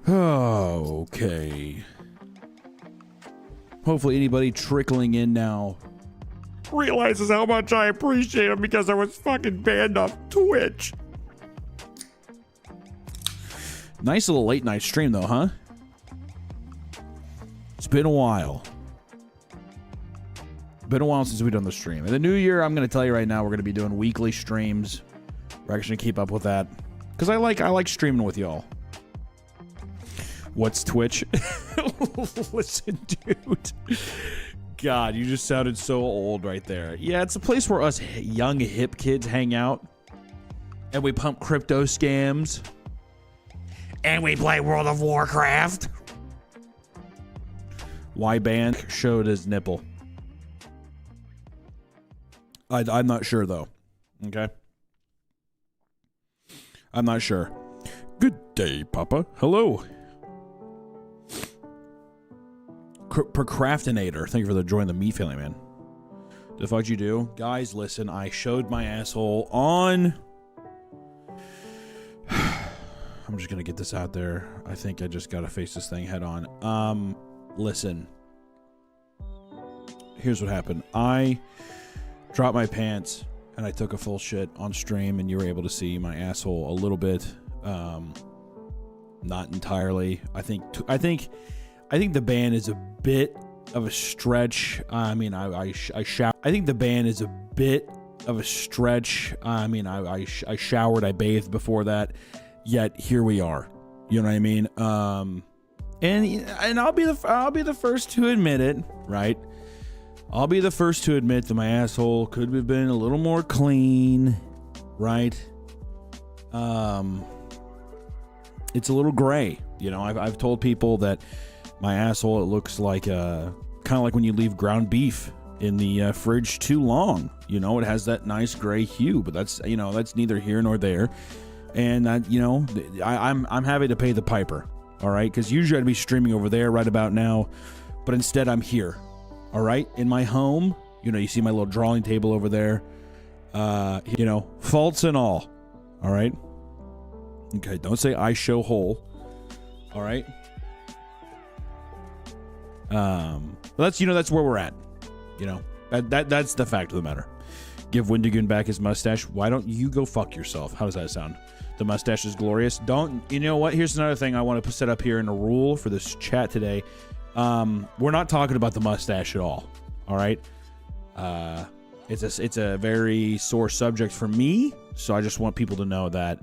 Oh, okay. Hopefully anybody trickling in now realizes how much I appreciate him because I was fucking banned off Twitch. Nice little late night stream though, huh? It's been a while. Been a while since we've done the stream. In the new year, I'm going to tell you right now, we're going to be doing weekly streams. We're actually going to keep up with that because I like streaming with y'all. What's Twitch? Listen, dude. God, you just sounded so old right there. Yeah, it's a place where us young hip kids hang out, and we pump crypto scams, and we play World of Warcraft. Y-Band showed his nipple. I'm not sure, though. Okay? I'm not sure. Good day, Papa. Hello. Procrastinator. Thank you for joining the meat family, man. The fuck you do? Guys, listen. I showed my asshole on... I'm just going to get this out there. I think I just got to face this thing head on. Listen. Here's what happened. I dropped my pants and I took a full shit on stream, and you were able to see my asshole a little bit. Not entirely. I think the ban is a bit of a stretch. I mean, I think the ban is a bit of a stretch. I mean, I showered, I bathed before that. Yet here we are. You know what I mean? And I'll be the first to admit it, right? I'll be the first to admit that my asshole could have been a little more clean, right? It's a little gray. You know, I've told people that my asshole, it looks like kind of like when you leave ground beef in the fridge too long. You know, it has that nice gray hue, but that's neither here nor there. And I'm happy to pay the piper. All right, because usually I'd be streaming over there right about now, but instead I'm here. All right, in my home. You know, you see my little drawing table over there. Faults and all. All right. Okay, don't say I show hole. All right. That's where we're at. You know, that's the fact of the matter. Give Windigoon back his mustache. Why don't you go fuck yourself? How does that sound? The mustache is glorious. You know what? Here's another thing I want to set up here in a rule for this chat today. We're not talking about the mustache at all. All right. It's a very sore subject for me. So I just want people to know that,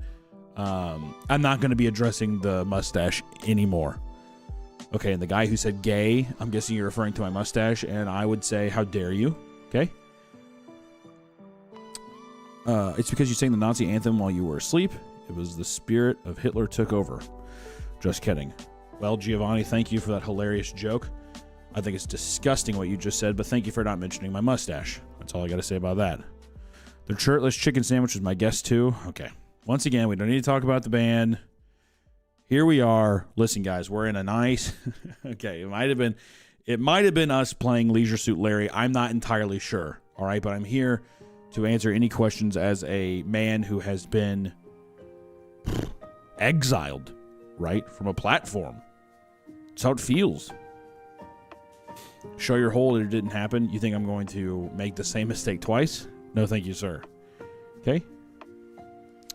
I'm not going to be addressing the mustache anymore. Okay. And the guy who said gay, I'm guessing you're referring to my mustache, and I would say, how dare you? Okay. It's because you sang the Nazi anthem while you were asleep. It was the spirit of Hitler took over. Just kidding. Well, Giovanni, thank you for that hilarious joke. I think it's disgusting what you just said, but thank you for not mentioning my mustache. That's all I got to say about that. The shirtless chicken sandwich was my guess too. Okay. Once again, we don't need to talk about the band. Here we are. Listen, guys, we're in a nice... Okay, it might have been us playing Leisure Suit Larry. I'm not entirely sure. All right, but I'm here to answer any questions as a man who has been exiled, right, from a platform. That's how it feels. Show your hole, it didn't happen. You think I'm going to make the same mistake twice? No, thank you, sir. Okay.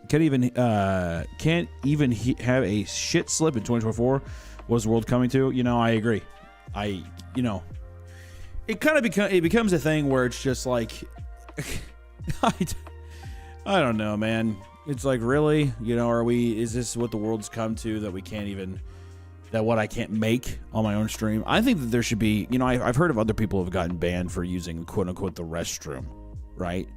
Can't even have a shit slip in 2024. Was the world coming to? You know, I agree. It kind of becomes a thing where it's just like, I don't know, man. It's like, really, is this what the world's come to, that we can't even, that what I can't make on my own stream? I think that there should be, I've heard of other people who have gotten banned for using quote unquote the restroom, right?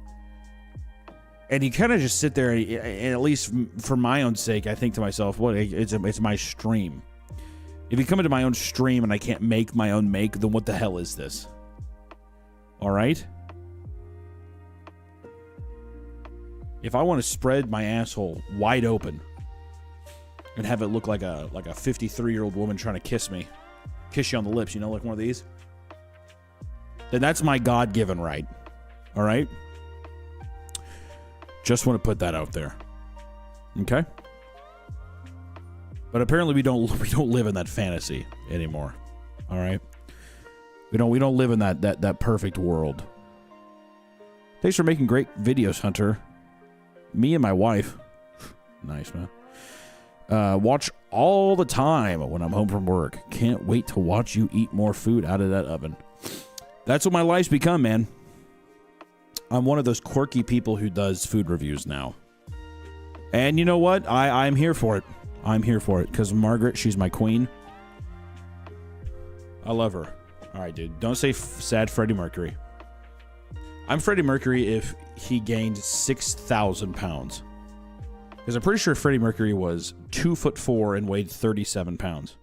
And you kind of just sit there, and at least for my own sake, I think to myself, it's my stream. If you come into my own stream and I can't make my own then what the hell is this? All right? If I want to spread my asshole wide open and have it look like a 53-year-old woman trying to kiss you on the lips, like one of these, then that's my God-given right. All right? Just want to put that out there. Okay? But apparently we don't live in that fantasy anymore. All right? We don't live in that perfect world. Thanks for making great videos, Hunter. Me and my wife. Nice, man. Watch all the time when I'm home from work. Can't wait to watch you eat more food out of that oven. That's what my life's become, man. I'm one of those quirky people who does food reviews now. And you know what? I'm here for it. I'm here for it. Because Margaret, she's my queen. I love her. All right, dude. Don't say sad Freddie Mercury. I'm Freddie Mercury if he gained 6,000 pounds. Because I'm pretty sure Freddie Mercury was 2'4" and weighed 37 pounds.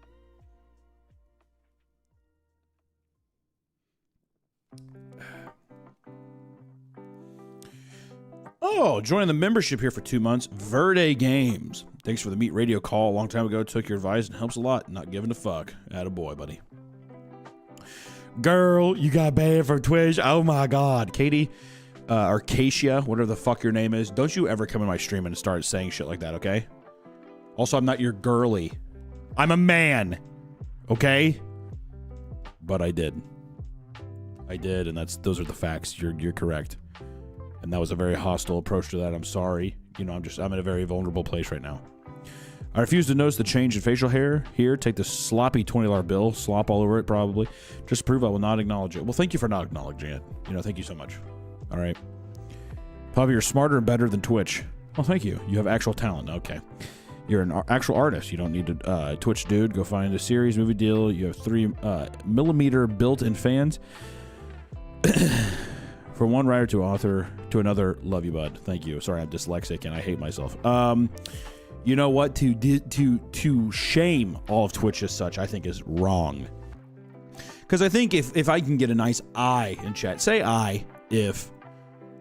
Oh, joining the membership here for 2 months. Verde Games. Thanks for the Meat Radio call a long time ago. Took your advice and helps a lot. Not giving a fuck. Attaboy, buddy. Girl, you got banned from Twitch. Oh my God. Katie, or Katia, whatever the fuck your name is. Don't you ever come in my stream and start saying shit like that, okay? Also, I'm not your girly. I'm a man. Okay? But I did. I did, and those are the facts. You're correct. And that was a very hostile approach to that. I'm sorry. You know, I'm in a very vulnerable place right now. I refuse to notice the change in facial hair. Here, take the sloppy $20 bill. Slop all over it, probably. Just to prove I will not acknowledge it. Well, thank you for not acknowledging it. You know, thank you so much. All right. Probably you're smarter and better than Twitch. Well, thank you. You have actual talent. Okay. You're an actual artist. You don't need to Twitch, dude. Go find a series, movie deal. You have 3mm built-in fans. From one writer to author to another, love you, bud. Thank you. Sorry, I'm dyslexic and I hate myself. You know what? To shame all of Twitch as such, I think is wrong. Because I think if I can get a nice I in chat, say I if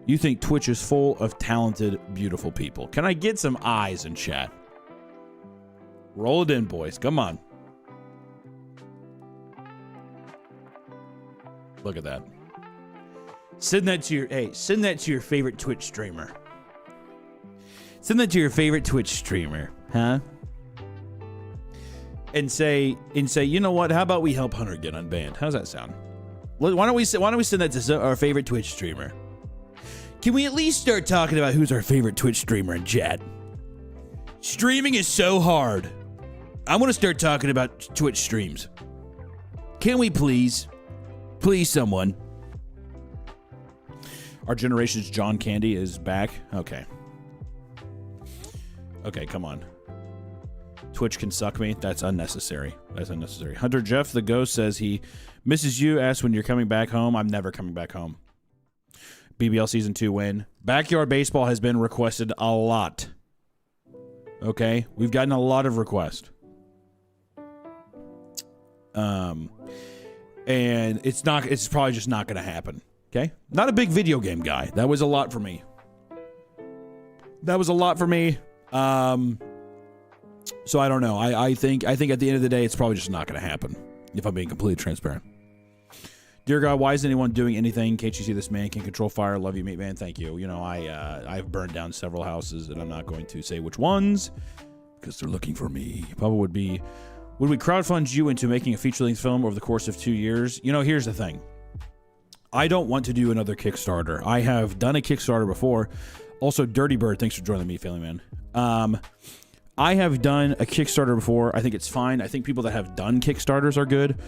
you think Twitch is full of talented, beautiful people. Can I get some eyes in chat? Roll it in, boys. Come on. Look at that. Send that to your favorite Twitch streamer. Send that to your favorite Twitch streamer, huh? And say, you know what? How about we help Hunter get unbanned? How's that sound? Why don't we send that to our favorite Twitch streamer? Can we at least start talking about who's our favorite Twitch streamer in chat? Streaming is so hard. I want to start talking about Twitch streams. Can we please? Please, someone. Our generation's John Candy is back. Okay. Okay, come on. Twitch can suck me. That's unnecessary. That's unnecessary. Hunter Jeff the Ghost says he misses you. Asks when you're coming back home. I'm never coming back home. BBL Season 2 win. Backyard Baseball has been requested a lot. Okay? We've gotten a lot of requests. And it's probably just not going to happen. Okay? Not a big video game guy. That was a lot for me. So I don't know. I think at the end of the day, it's probably just not going to happen. If I'm being completely transparent. Dear God, why isn't anyone doing anything? Can't you see this man can control fire? Love you, Meat Man. Thank you. You know, I've burned down several houses, and I'm not going to say which ones because they're looking for me. Probably would we crowdfund you into making a feature-length film over the course of 2 years? You know, here's the thing. I don't want to do another Kickstarter. I have done a Kickstarter before. Also, Dirty Bird, thanks for joining the Meat Family, man. I have done a Kickstarter before. I think it's fine. I think people that have done Kickstarters are good.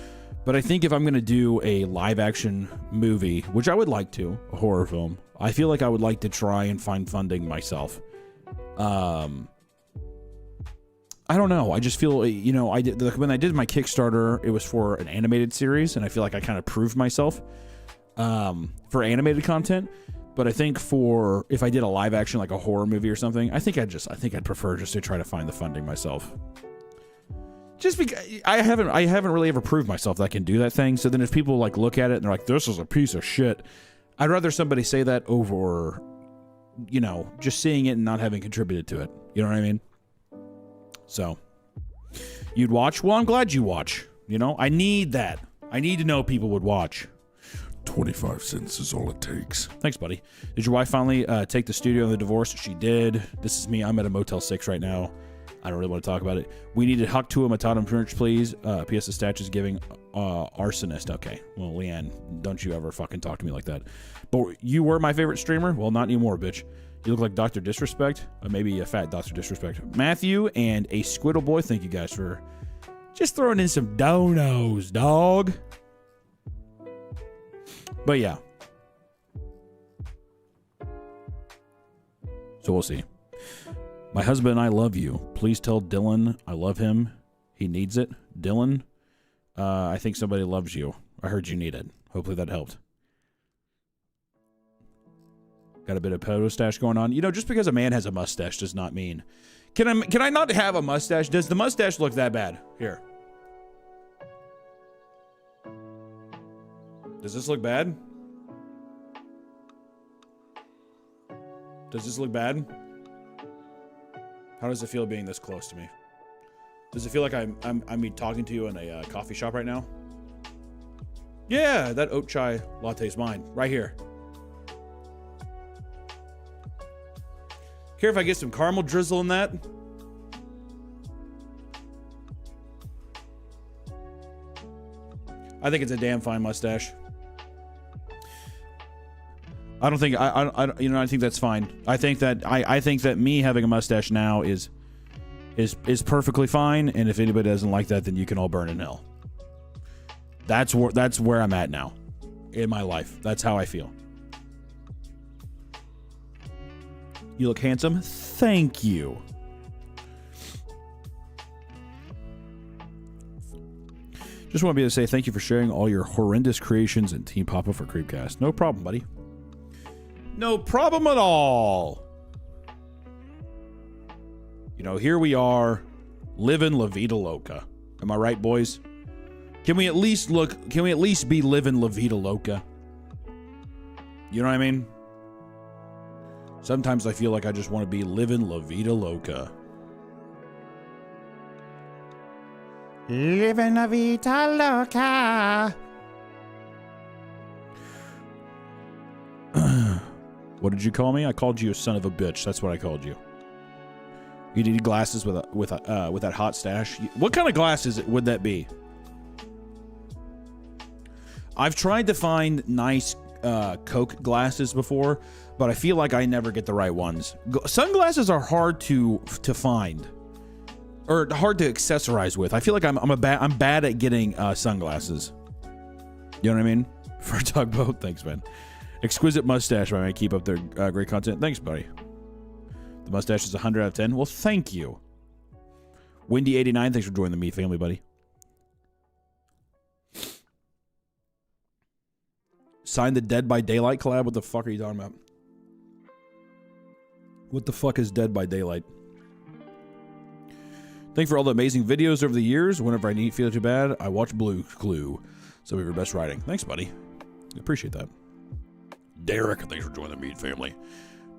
But I think if I'm going to do a live-action movie, which I would like to, a horror film, I feel like I would like to try and find funding myself. I don't know. I just feel, you know, when I did my Kickstarter, it was for an animated series, and I feel like I kind of proved myself for animated content. But I think if I did a live action, like a horror movie or something, I think I'd prefer just to try to find the funding myself. Just because I haven't really ever proved myself that I can do that thing. So then if people like look at it and they're like, this is a piece of shit, I'd rather somebody say that over, you know, just seeing it and not having contributed to it. You know what I mean? So you'd watch? Well, I'm glad you watch. You know, I need that. I need to know people would watch. 25 cents is all it takes. Thanks, buddy. Did your wife finally take the studio on the divorce? She did. This is me. I'm at a Motel 6 right now. I don't really want to talk about it. We needed Huck to a Matatum merch, please. P.S. The Statch is giving arsonist. Okay. Well, Leanne, don't you ever fucking talk to me like that. But you were my favorite streamer? Well, not anymore, bitch. You look like Dr. Disrespect. Maybe a fat Dr. Disrespect. Matthew and a Squiddle Boy, thank you guys for just throwing in some donos, dog. But yeah. So we'll see. My husband and I love you. Please tell Dylan I love him. He needs it. Dylan, I think somebody loves you. I heard you need it. Hopefully that helped. Got a bit of photo stash going on. You know, just because a man has a mustache does not mean... Can I not have a mustache? Does the mustache look that bad? Here. Does this look bad? Does this look bad? How does it feel being this close to me? Does it feel like I'm talking to you in a coffee shop right now? Yeah, that oat chai latte is mine. Right here. Care if I get some caramel drizzle in that? I think it's a damn fine mustache. I don't think I think that's fine. I think that me having a mustache now is perfectly fine, and if anybody doesn't like that, then you can all burn in hell. That's where I'm at now in my life. That's how I feel. You look handsome. Thank you. Just want to be able to say thank you for sharing all your horrendous creations and Team Papa for Creepcast. No problem, buddy. No problem at all. You know, here we are, living La Vida Loca. Am I right, boys? Can we at least be living La Vida Loca? You know what I mean? Sometimes I feel like I just want to be living La Vida Loca. Living La Vida Loca. What did you call me? I called you a son of a bitch. That's what I called you. You need glasses with that hot stash. What kind of glasses would that be? I've tried to find nice Coke glasses before, but I feel like I never get the right ones. Sunglasses are hard to find, or hard to accessorize with. I feel like I'm bad at getting sunglasses. You know what I mean? For Tugboat, thanks, man. Exquisite mustache, I keep up their great content. Thanks, buddy. The mustache is 100 out of 10. Well, thank you. Windy89, thanks for joining the Meat family, buddy. Sign the Dead by Daylight collab? What the fuck are you talking about? What the fuck is Dead by Daylight? Thank you for all the amazing videos over the years. Whenever I feel too bad, I watch Blue Clue. Some of your best writing. Thanks, buddy. I appreciate that. Derek, thanks for joining the Meat family.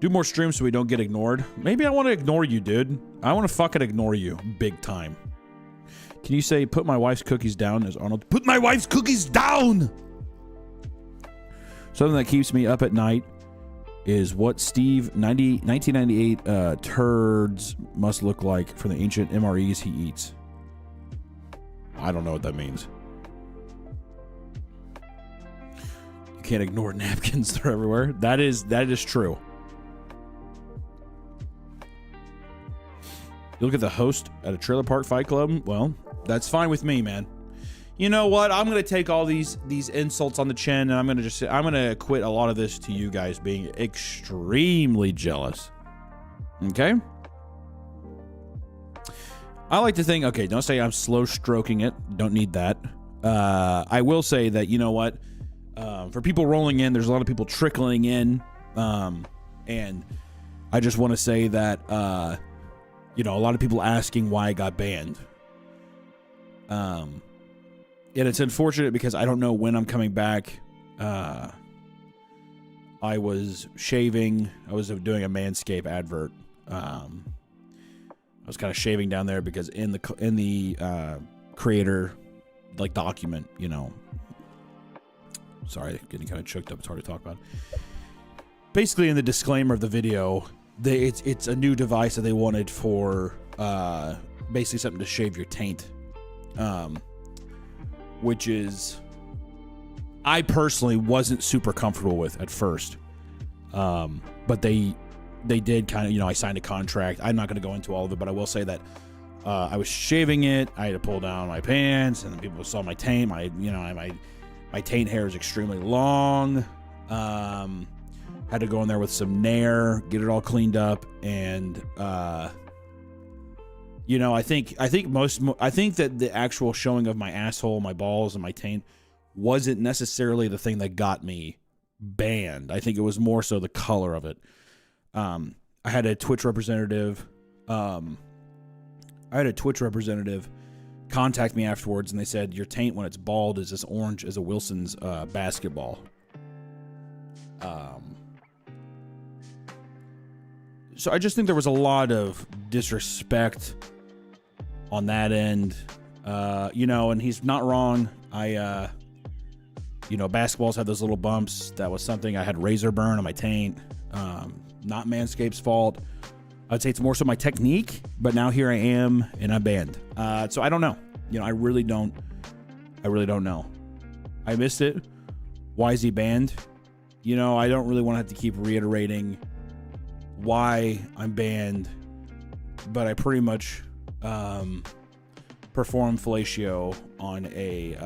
Do more streams so we don't get ignored. Maybe I want to ignore you, dude. I want to fucking ignore you. Big time. Can you say, put my wife's cookies down as Arnold? Put my wife's cookies down! Something that keeps me up at night is what Steve 1998 turds must look like from the ancient MREs he eats. I don't know what that means. You can't ignore napkins. They're everywhere. That is true. You look at the host at a trailer park fight club. Well, that's fine with me, man. You know what? I'm gonna take all these insults on the chin, and I'm gonna quit a lot of this to you guys being extremely jealous. Okay? I like to think, okay, don't say I'm slow stroking it. Don't need that. I will say that, you know what? For people rolling in, there's a lot of people trickling in. And I just want to say that, you know, a lot of people asking why I got banned. And it's unfortunate because I don't know when I'm coming back. I was shaving. I was doing a Manscaped advert. I was kind of shaving down there because in the creator like document, you know. Sorry, getting kind of choked up. It's hard to talk about. Basically, in the disclaimer of the video, it's a new device that they wanted for basically something to shave your taint, which is I personally wasn't super comfortable with at first, but they did kind of, I signed a contract. I'm not going to go into all of it, but I will say that I was shaving it. I had to pull down my pants, and then people saw my taint. My taint hair is extremely long. Had to go in there with some Nair, get it all cleaned up, and I think that the actual showing of my asshole, my balls, and my taint wasn't necessarily the thing that got me banned. I think it was more so the color of it. I had a Twitch representative. Contact me afterwards, and they said your taint when it's bald is as orange as a Wilson's basketball. So I just think there was a lot of disrespect on that end, and he's not wrong. Basketballs have those little bumps. That was something I had razor burn on my taint. Not Manscaped's fault. I'd say it's more so my technique, but now here I am and I'm banned. So I don't know. I really don't know. I missed it. Why is he banned? I don't really want to have to keep reiterating why I'm banned, but I pretty much perform fellatio on a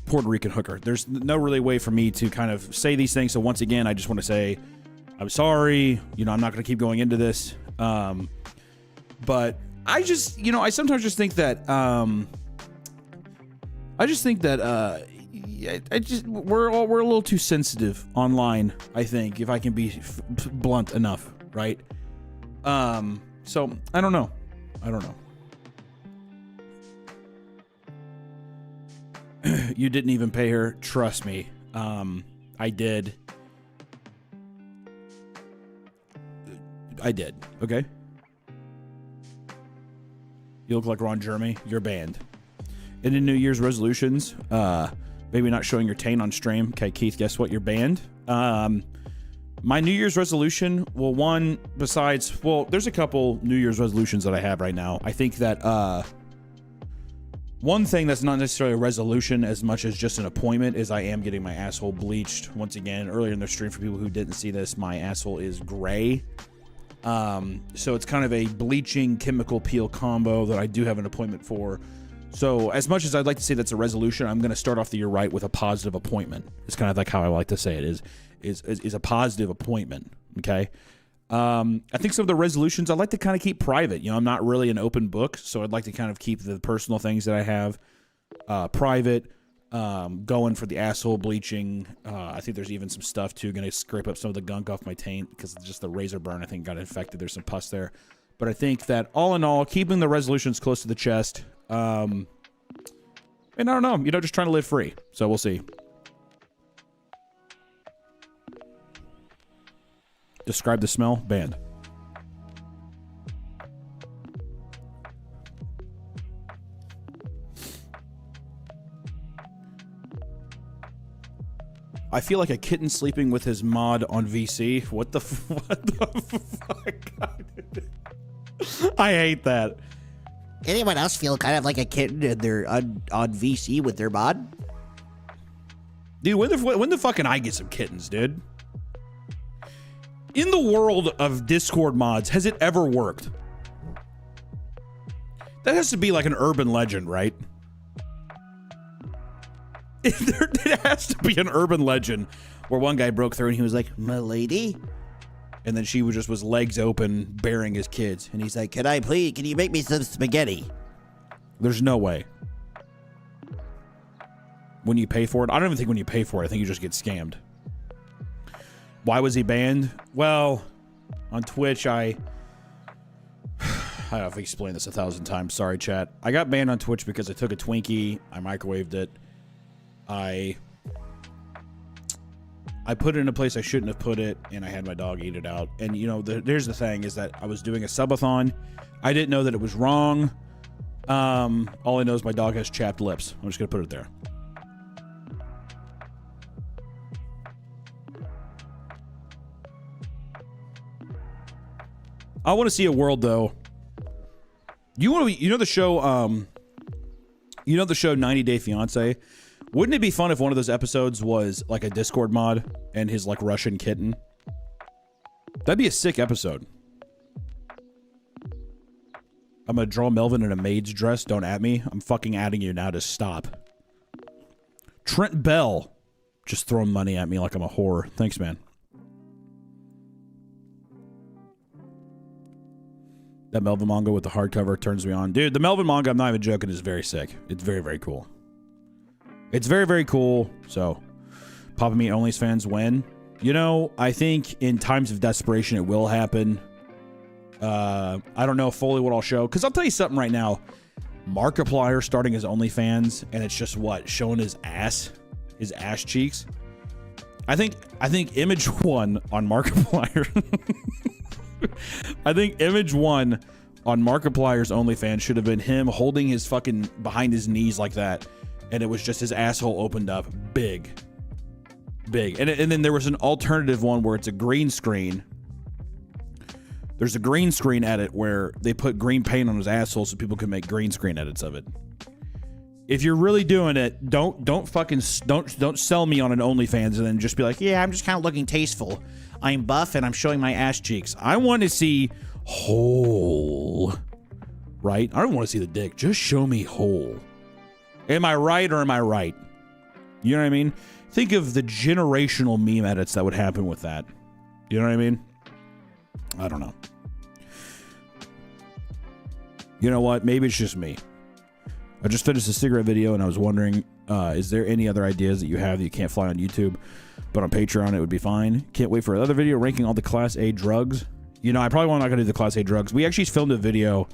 Puerto Rican hooker. There's no really way for me to kind of say these things. So once again, I just want to say I'm sorry. I'm not going to keep going into this. But I just, I sometimes just think that, we're a little too sensitive online. I think, if I can be blunt enough, right? So I don't know. You didn't even pay her. Trust me. I did. Okay. You look like Ron Jeremy. You're banned. And in New Year's resolutions, maybe not showing your taint on stream. Okay, Keith, guess what? You're banned. My New Year's resolution, there's a couple New Year's resolutions that I have right now. I think that one thing that's not necessarily a resolution as much as just an appointment is I am getting my asshole bleached. Once again, earlier in the stream, for people who didn't see this, my asshole is gray. So it's kind of a bleaching chemical peel combo that I do have an appointment for. So as much as I'd like to say that's a resolution, I'm going to start off the year right with a positive appointment. It's kind of like how I like to say it is a positive appointment. Okay. I think some of the resolutions I'd like to kind of keep private. I'm not really an open book, so I'd like to kind of keep the personal things that I have private. Going for the asshole bleaching. I think there's even some stuff too. Going to scrape up some of the gunk off my taint because just the razor burn I think got infected. There's some pus there, but I think that all in all, keeping the resolutions close to the chest. And I don't know. Just trying to live free. So we'll see. Describe the smell. Banned. I feel like a kitten sleeping with his mod on VC. What the fuck? I hate that. Anyone else feel kind of like a kitten and they're on VC with their mod? Dude, when the fuck can I get some kittens, dude? In the world of Discord mods, has it ever worked? That has to be like an urban legend, right? It has to be an urban legend where one guy broke through and he was like, "My lady," and then she was legs open, bearing his kids, and he's like, can you make me some spaghetti?" There's no way. When you pay for it, I don't even think when you pay for it. I think you just get scammed. Why was he banned? Well, on Twitch, I have explained this 1,000 times. Sorry, chat. I got banned on Twitch because I took a Twinkie, I microwaved it. I put it in a place I shouldn't have put it, and I had my dog eat it out. And, there's the thing is that I was doing a subathon. I didn't know that it was wrong. All I know is my dog has chapped lips. I'm just going to put it there. I want to see a world though. You know the show, you know the show 90 Day Fiance? Wouldn't it be fun if one of those episodes was like a Discord mod and his like Russian kitten? That'd be a sick episode. I'm gonna draw Melvin in a maid's dress. Don't at me. I'm fucking adding you now to stop. Trent Bell. Just throwing money at me like I'm a whore. Thanks, man. That Melvin manga with the hardcover turns me on. Dude, the Melvin manga, I'm not even joking, is very sick. It's very, very cool. It's very, very cool. So, Papa Meat Only's fans win. You know, I think in times of desperation, it will happen. I don't know fully what I'll show. Because I'll tell you something right now. Markiplier starting his OnlyFans, and it's just what? Showing his ass cheeks. I think image one on Markiplier. I think image one on Markiplier's OnlyFans should have been him holding his fucking behind his knees like that, and it was just his asshole opened up big. And then there was an alternative one where it's a green screen. There's a green screen edit where they put green paint on his asshole so people can make green screen edits of it. If you're really doing it, don't sell me on an OnlyFans and then just be like, yeah, I'm just kind of looking tasteful. I'm buff and I'm showing my ass cheeks. I want to see whole, right? I don't want to see the dick. Just show me whole. Am I right or am I right? You know what I mean? Think of the generational meme edits that would happen with that. You know what I mean? I don't know. You know what? Maybe it's just me. I just finished a cigarette video and I was wondering, is there any other ideas that you have that you can't fly on YouTube, but on Patreon it would be fine? Can't wait for another video ranking all the Class A drugs. You know, I probably not going to do the Class A drugs. We actually filmed a video,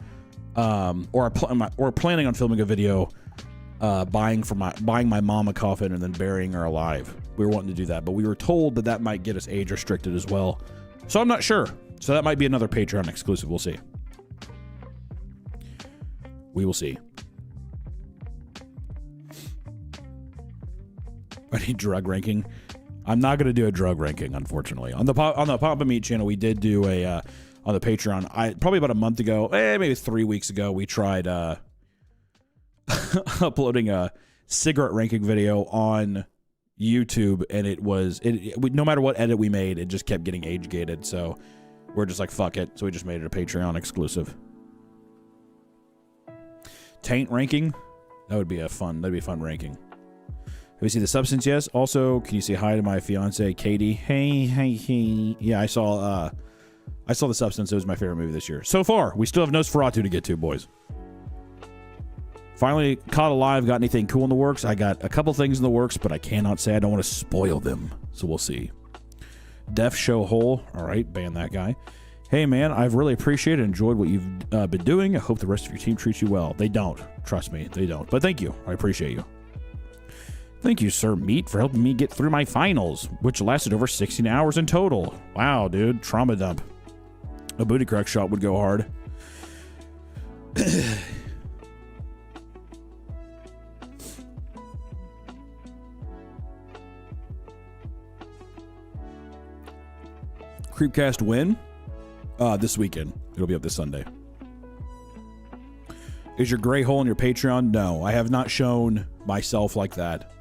or planning on filming a video, buying my mom a coffin and then burying her alive. We were wanting to do that, but we were told that that might get us age restricted as well. So I'm not sure. So that might be another Patreon exclusive. We'll see. We will see. I need drug ranking. I'm not going to do a drug ranking, unfortunately. On the Papa Meat channel, we did do a on the Patreon. Probably about a month ago, maybe 3 weeks ago, we tried uploading a cigarette ranking video on YouTube, and no matter what edit we made, it just kept getting age gated. So we're just like, fuck it. So we just made it a Patreon exclusive. Taint ranking, that'd be fun ranking. Have you seen The Substance? Yes. Also, can you say hi to my fiance Katie? Hey. Yeah, I saw The Substance. It was my favorite movie this year so far. We still have Nosferatu to get to, boys. Finally caught alive. Got anything cool in the works? I got a couple things in the works, but I cannot say. I don't want to spoil them, so we'll see. Def Show Hole. All right, ban that guy. Hey man, I've really appreciated and enjoyed what you've been doing. I hope the rest of your team treats you well. They don't. Trust me, they don't. But thank you. I appreciate you. Thank you, Sir Meat, for helping me get through my finals, which lasted over 16 hours in total. Wow, dude. Trauma dump. A booty crack shot would go hard. Creepcast win this weekend. It'll be up this Sunday. Is your gray hole in your Patreon? No, I have not shown myself like that.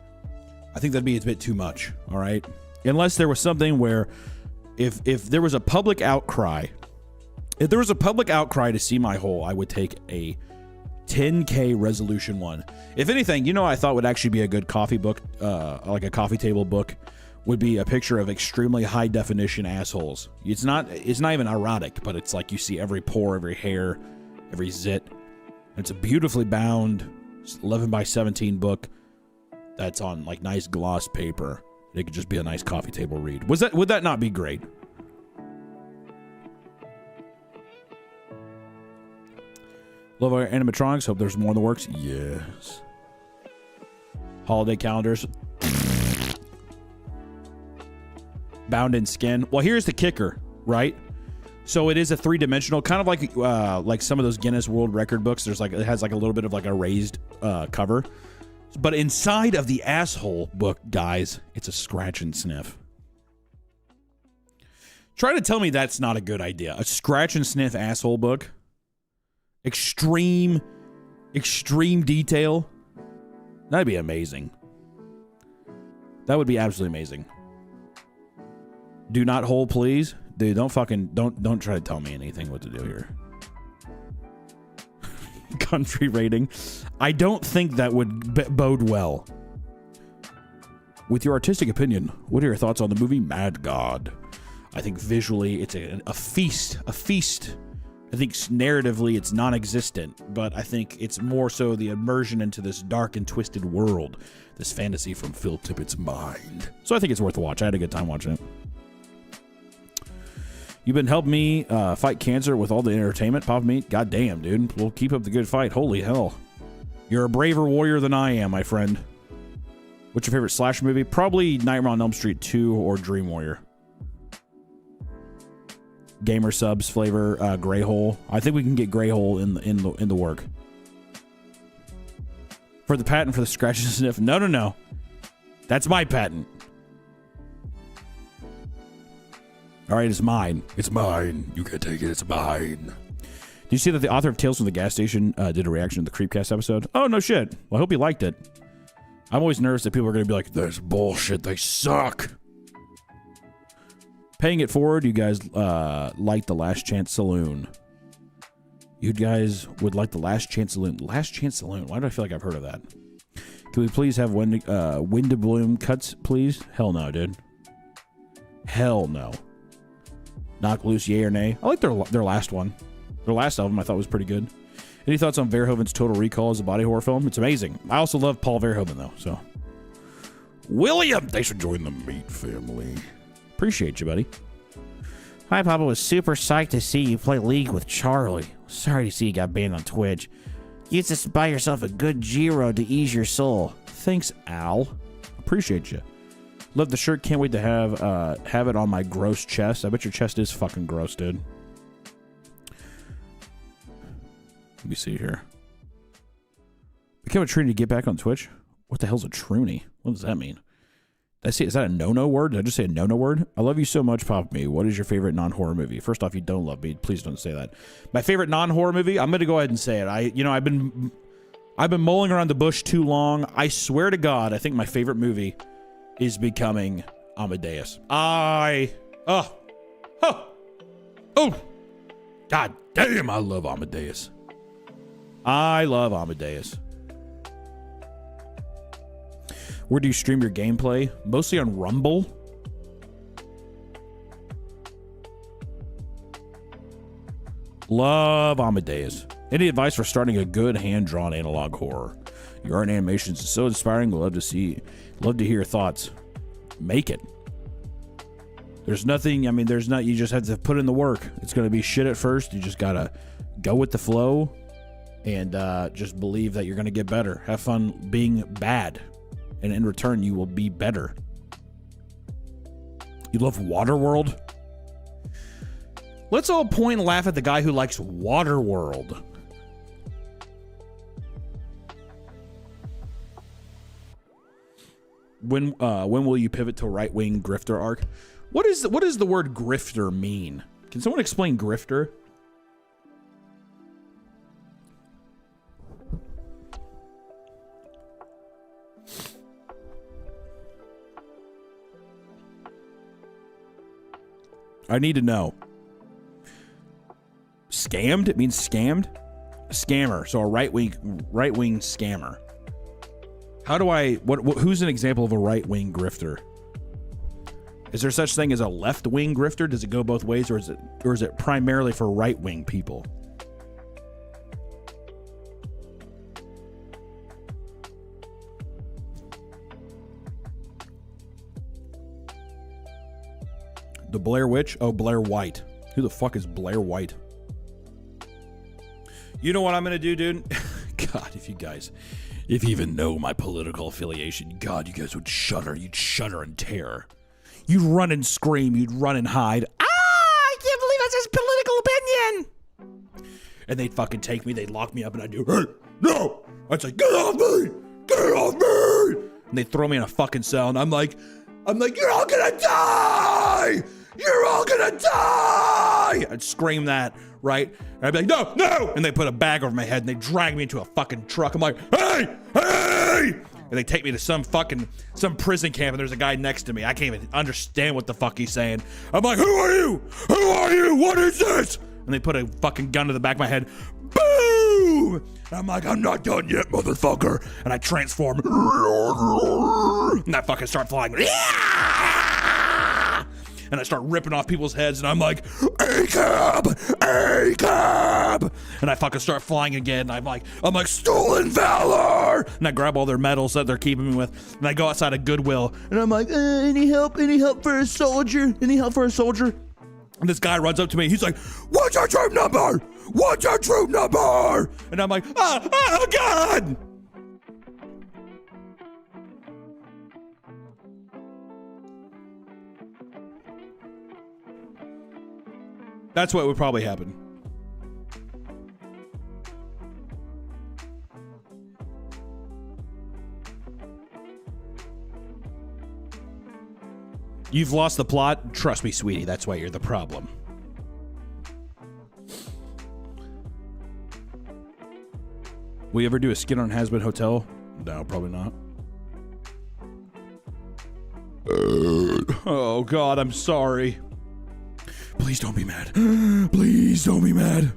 I think that'd be a bit too much, all right? Unless there was something where if there was a public outcry, to see my hole, I would take a 10K resolution one. If anything, you know, I thought would actually be a good coffee book, like a coffee table book, would be a picture of extremely high definition assholes. It's not even erotic, but it's like you see every pore, every hair, every zit. It's a beautifully bound 11 by 17 book that's on like nice gloss paper. It could just be a nice coffee table read. Would that not be great? Love our animatronics. Hope there's more in the works. Yes. Holiday calendars. Bound in skin. Well, here's the kicker, right? So it is a three-dimensional, kind of like some of those Guinness World Record books. It has like a little bit of like a raised cover. But inside of the asshole book, guys, it's a scratch and sniff. Try to tell me that's not a good idea. A scratch and sniff asshole book. Extreme detail. That'd be amazing. That would be absolutely amazing. Do not hold, please. Dude, don't try to tell me anything what to do here. Country rating. I don't think that would bode well. With your artistic opinion, what are your thoughts on the movie Mad God? I think visually it's a feast. A feast. I think narratively it's non-existent, but I think it's more so the immersion into this dark and twisted world. This fantasy from Phil Tippett's mind. So I think it's worth a watch. I had a good time watching it. You've been helping me fight cancer with all the entertainment, Pop Meat. God damn, dude. We'll keep up the good fight. Holy hell. You're a braver warrior than I am, my friend. What's your favorite slasher movie? Probably Nightmare on Elm Street 2 or Dream Warrior. Gamer subs flavor Grey Hole. I think we can get Grey Hole in the work. For the patent for the scratch and sniff. No. That's my patent. All right, it's mine. It's mine. You can take it. It's mine. Do you see that the author of Tales from the Gas Station did a reaction to the Creepcast episode? Oh, no shit. Well, I hope you liked it. I'm always nervous that people are going to be like, "That's bullshit. They suck." Paying it forward, you guys like the Last Chance Saloon. You guys would like the Last Chance Saloon. Last Chance Saloon. Why do I feel like I've heard of that? Can we please have Wind to Bloom cuts, please? Hell no, dude. Hell no. Knock Loose, yay or nay? I like their last one. Their last album I thought was pretty good. Any thoughts on Verhoeven's Total Recall as a body horror film? It's amazing. I also love Paul Verhoeven, though, so. William! Thanks for joining the Meat family. Appreciate you, buddy. Hi, Papa was super psyched to see you play League with Charlie. Sorry to see you got banned on Twitch. You just buy yourself a good Giro to ease your soul. Thanks, Al. Appreciate you. Love the shirt. Can't wait to have it on my gross chest. I bet your chest is fucking gross, dude. Let me see here. Become a Trinity to get back on Twitch? What the hell's a Truny? What does that mean? Did I say, is that a no-no word? Did I just say a no-no word? I love you so much, Pop Me. What is your favorite non-horror movie? First off, you don't love me. Please don't say that. My favorite non-horror movie? I'm going to go ahead and say it. I've been mulling around the bush too long. I swear to God, I think my favorite movie is becoming Amadeus. Oh, God damn, I love Amadeus. I love Amadeus. Where do you stream your gameplay? Mostly on Rumble. Love Amadeus. Any advice for starting a good hand-drawn analog horror? Your art and animations is so inspiring. Love to hear your thoughts. Make it. There's nothing, you just have to put in the work. It's going to be shit at first. You just got to go with the flow and just believe that you're going to get better. Have fun being bad. And in return, you will be better. You love Waterworld? Let's all point and laugh at the guy who likes Waterworld. When will you pivot to right-wing grifter arc? What does the word grifter mean? Can someone explain grifter? I need to know. Scammed? It means scammed? A scammer. So a right-wing scammer. How do I... Who's an example of a right-wing grifter? Is there such thing as a left-wing grifter? Does it go both ways, or is it primarily for right-wing people? The Blair Witch? Oh, Blair White. Who the fuck is Blair White? You know what I'm gonna do, dude? God, if you even know my political affiliation, God, you guys would shudder. You'd shudder in terror. You'd run and scream. You'd run and hide. I can't believe that's his political opinion. And they'd fucking take me. They'd lock me up, and I'd do, hey, no. I'd say, get off me. Get off me. And they'd throw me in a fucking cell, and I'm like, you're all gonna die. you're all gonna die. I'd scream that, right? And I'd be like, no, no. And they put a bag over my head and they drag me into a fucking truck. I'm like, hey, hey. And they take me to some prison camp and there's a guy next to me. I can't even understand what the fuck he's saying. I'm like, who are you? Who are you? What is this? And they put a fucking gun to the back of my head. Boom! And I'm like, I'm not done yet, motherfucker. And I transform. And I fucking start flying. And I start ripping off people's heads, and I'm like, ACAB! ACAB! And I fucking start flying again. I'm like, stolen valor! And I grab all their medals that they're keeping me with, and I go outside of Goodwill, and I'm like, any help? Any help for a soldier? Any help for a soldier? And this guy runs up to me. He's like, what's your troop number? What's your troop number? And I'm like, oh God! That's what would probably happen. You've lost the plot? Trust me, sweetie, that's why you're the problem. Will you ever do a skit on Hazbin Hotel? No, probably not. Oh, God, I'm sorry. Please don't be mad. Please don't be mad.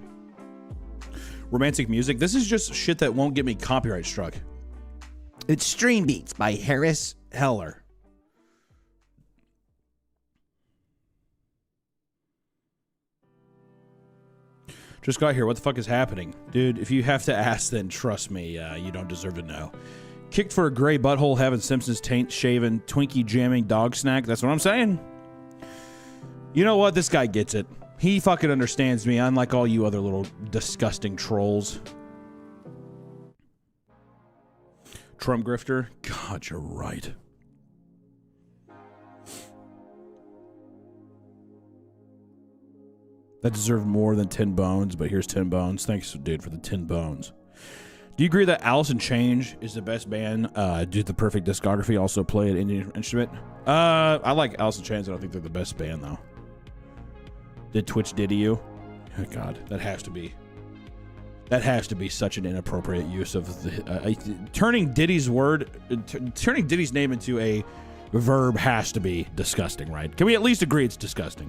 Romantic music. This is just shit that won't get me copyright struck. It's Stream Beats by Harris Heller. Just got here. What the fuck is happening? Dude, if you have to ask, then trust me, you don't deserve to know. Kicked for a gray butthole, having Simpsons taint shaven, Twinkie jamming, dog snack. That's what I'm saying. You know what? This guy gets it. He fucking understands me, unlike all you other little disgusting trolls. Trump grifter? God, you're right. That deserved more than 10 bones, but here's 10 bones. Thanks, dude, for the 10 bones. Do you agree that Alice in Chains is the best band due to the perfect discography, also play an Indian instrument? I like Alice in Chains. I don't think they're the best band, though. Did Twitch Diddy you? Oh, God, that has to be such an inappropriate use of the turning Diddy's name into a verb has to be disgusting, right? Can we at least agree it's disgusting?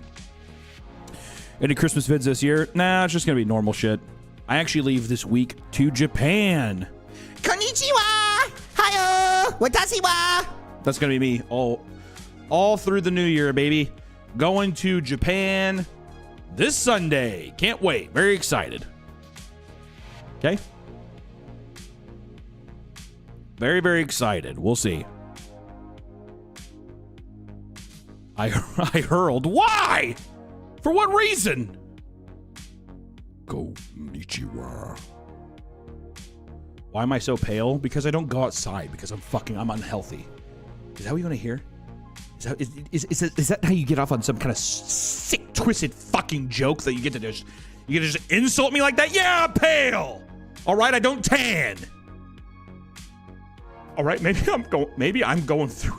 Any Christmas vids this year? Nah, it's just gonna be normal shit. I actually leave this week to Japan. Konnichiwa! Hiyo! Watashi wa! That's gonna be me all through the new year, baby. Going to Japan this Sunday. Can't wait. Very excited. Okay? Very, very excited. We'll see. I hurled. Why? For what reason? Konnichiwa. Why am I so pale? Because I don't go outside. Because I'm unhealthy. Is that what you want to hear? Is that how you get off on some kind of sick, twisted fucking joke that you get to just insult me like that? Yeah, I'm pale. All right, I don't tan. All right, maybe I'm going through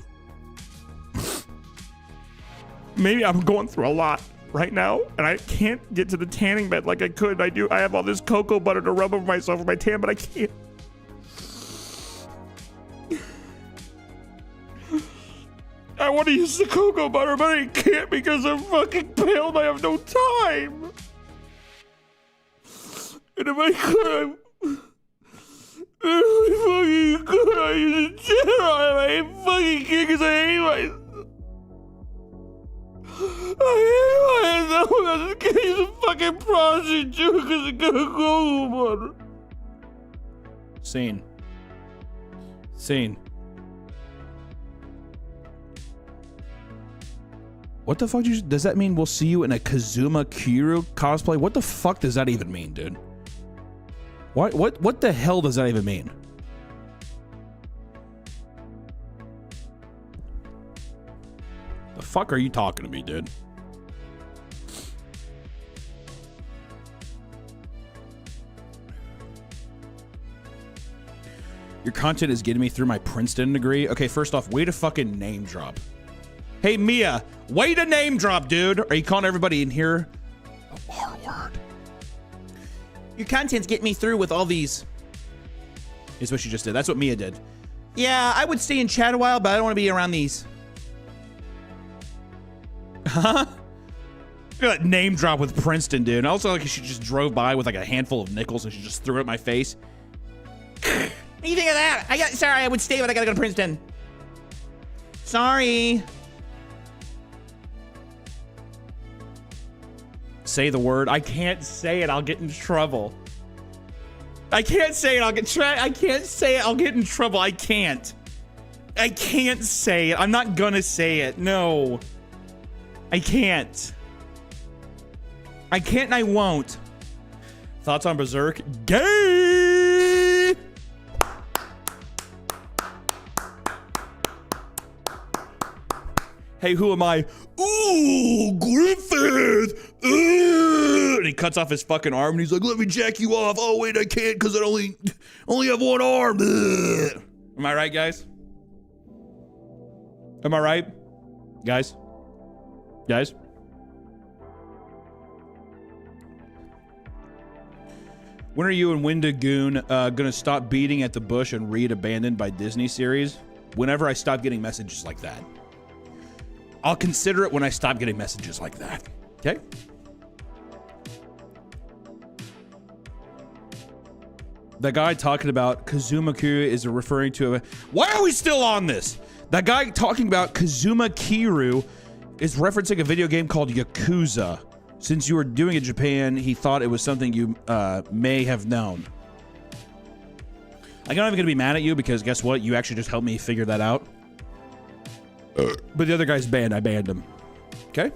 a lot right now, and I can't get to the tanning bed like I could. I have all this cocoa butter to rub over myself for my tan, but I can't. I want to use the cocoa butter, but I can't because I'm fucking pale and I have no time. And if I could, I fucking could. I use a chair on it. I fucking can't because I hate myself. I hate myself. I just can't use a fucking prostitute because I got a cocoa butter. Scene. What the fuck does that mean? We'll see you in a Kazuma Kiryu cosplay? What the fuck does that even mean, dude? What the hell does that even mean? The fuck are you talking to me, dude? Your content is getting me through my Princeton degree. Okay, first off, way to fucking name drop. Hey, Mia, way to name drop, dude. Are you calling everybody in here the R word? Your content's getting me through with all these. Is what she just did. That's what Mia did. Yeah, I would stay in chat a while, but I don't want to be around these. Huh? Look at that name drop with Princeton, dude. Also, like she just drove by with like a handful of nickels and she just threw it at my face. What do you think of that? Sorry, I would stay, but I gotta go to Princeton. Sorry. Say the word. I can't say it. I'll get in trouble. I can't say it. I can't say it. I'll get in trouble. I can't say it. I'm not gonna say it. No. I can't. I can't and I won't. Thoughts on Berserk? Gay! Hey, who am I? Ooh, Griffith! And he cuts off his fucking arm and he's like, let me jack you off. Oh, wait, I can't because I only have one arm. Ugh. Am I right, guys? Am I right? Guys? Guys? When are you and Wendigoon gonna stop beating at the bush and read Abandoned by Disney series? Whenever I stop getting messages like that. I'll consider it when I stop getting messages like that. Okay? The guy talking about Kazumaku is referring to a... Why are we still on this? That guy talking about Kazuma Kiryu is referencing a video game called Yakuza. Since you were doing it in Japan, he thought it was something you may have known. I'm not even gonna be mad at you because guess what? You actually just helped me figure that out. But the other guy's banned. I banned him. Okay?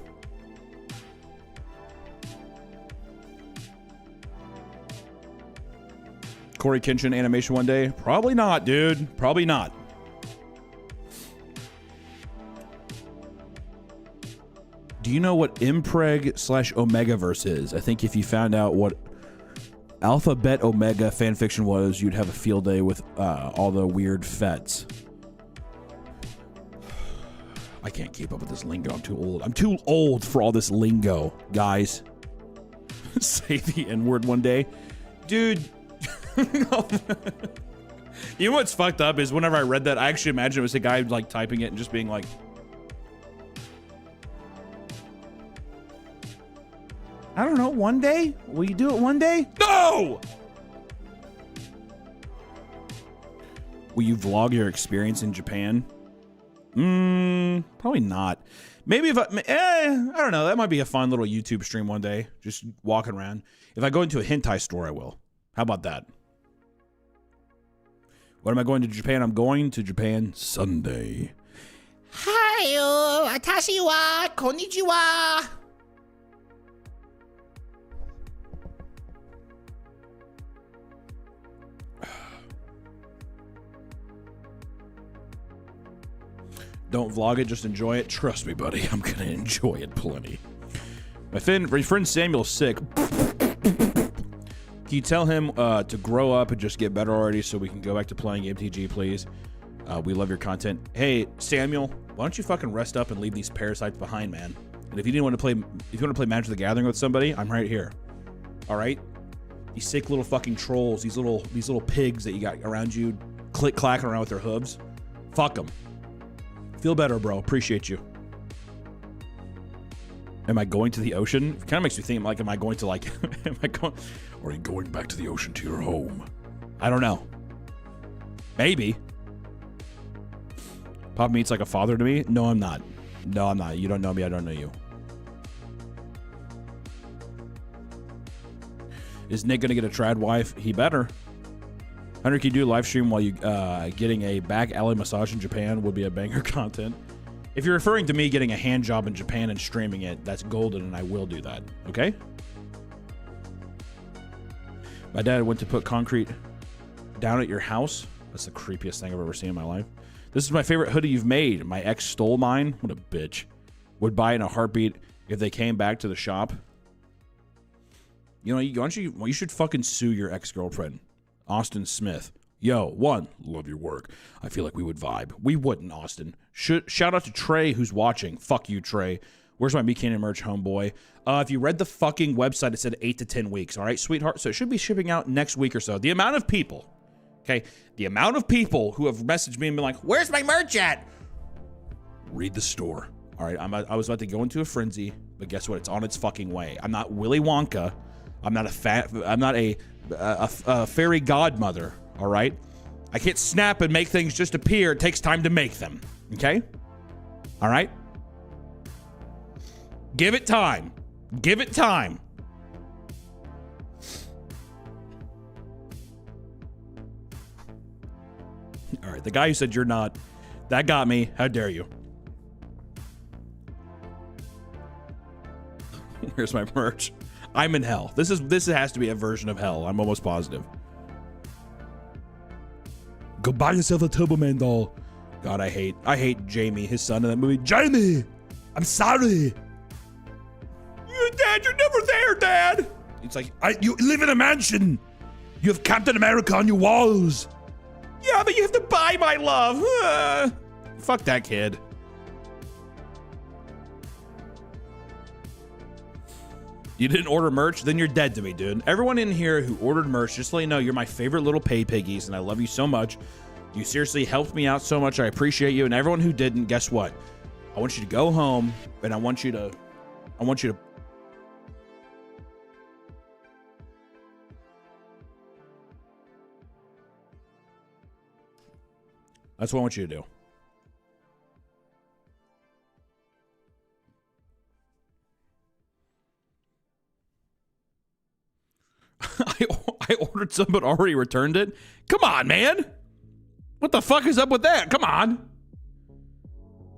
Corey Kenshin animation one day? Probably not, dude. Probably not. Do you know what Impreg/Omegaverse is? I think if you found out what Alpha Bet Omega fanfiction was, you'd have a field day with all the weird fets. I can't keep up with this lingo. I'm too old. I'm too old for all this lingo, guys. Say the N-word one day. Dude. You know what's fucked up is whenever I read that, I actually imagined it was a guy like typing it and just being like, I don't know, one day? Will you do it one day? No! Will you vlog your experience in Japan? Probably not. Maybe if I don't know. That might be a fun little YouTube stream one day. Just walking around. If I go into a hentai store, I will. How about that? When am I going to Japan? I'm going to Japan Sunday. Hi, atashi wa konnichiwa. Don't vlog it, just enjoy it. Trust me, buddy, I'm gonna enjoy it plenty. My friend Samuel's sick. Can you tell him to grow up and just get better already so we can go back to playing MTG, please? We love your content. Hey, Samuel, why don't you fucking rest up and leave these parasites behind, man? And if you want to play Magic the Gathering with somebody, I'm right here. All right? These sick little fucking trolls, these little pigs that you got around you, clacking around with their hooves. Fuck them. Feel better, bro. Appreciate you. Am I going to the ocean? It kind of makes me think, like, am I going to, like, or are you going back to the ocean to your home? I don't know. Maybe. Pop Meat's like a father to me? No, I'm not. No, I'm not. You don't know me. I don't know you. Is Nick going to get a trad wife? He better. Hunter, can you do a live stream while you getting a back alley massage in Japan? Would be a banger content. If you're referring to me getting a hand job in Japan and streaming it, that's golden, and I will do that. Okay? My dad went to put concrete down at your house. That's the creepiest thing I've ever seen in my life. This is my favorite hoodie you've made. My ex stole mine. What a bitch. Would buy it in a heartbeat if they came back to the shop. You know, you should fucking sue your ex-girlfriend. Austin Smith. Yo, one, love your work. I feel like we would vibe. We wouldn't, Austin. Shout out to Trey who's watching. Fuck you, Trey. Where's my Meat Canyon merch, homeboy? If you read the fucking website, it said 8 to 10 weeks. All right, sweetheart? So it should be shipping out next week or so. The amount of people, okay? The amount of people who have messaged me and been like, where's my merch at? Read the store. All right, I was about to go into a frenzy, but guess what? It's on its fucking way. I'm not Willy Wonka. I'm not a fairy godmother. All right, I can't snap and make things just appear. It takes time to make them. Okay, all right. Give it time. Give it time. All right, the guy who said you're not, that got me. How dare you? Here's my merch. I'm in hell. This has to be a version of hell. I'm almost positive. Go buy yourself a Turbo Man doll. God, I hate Jamie, his son in that movie. Jamie, I'm sorry. Dad, you're never there, Dad. It's like, you live in a mansion. You have Captain America on your walls. Yeah, but you have to buy my love. Fuck that kid. You didn't order merch? Then you're dead to me, dude. Everyone in here who ordered merch, just to let you know, you're my favorite little pay piggies, and I love you so much. You seriously helped me out so much. I appreciate you. And everyone who didn't, guess what? I want you to go home, and I want you to that's what I want you to do. I ordered some but already returned it. Come on, man. What the fuck is up with that? Come on.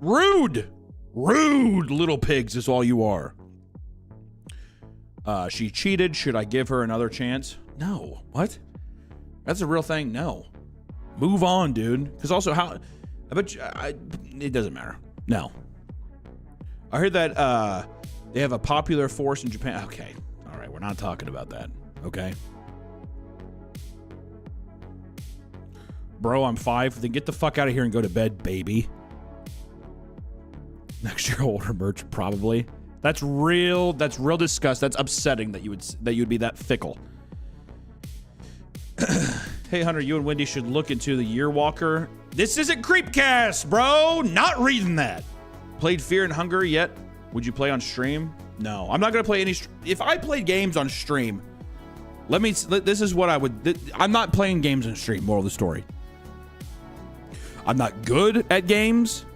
Rude. Rude little pigs is all you are. She cheated. Should I give her another chance? No. What? That's a real thing? No. Move on, dude. Because also, how... I bet you... it doesn't matter. No. I heard that they have a popular force in Japan. Okay. All right. We're not talking about that. Okay. Bro, I'm 5. Then get the fuck out of here and go to bed, baby. Next year I'll order merch, probably. That's real disgust. That's upsetting that you would be that fickle. Hey Hunter, you and Wendy should look into the Year Walker. This isn't Creepcast, bro. Not reading that. Played Fear and Hunger yet? Would you play on stream? No, I'm not gonna play any. If I played games on stream, this is what I would. I'm not playing games on stream. Moral of the story. I'm not good at games.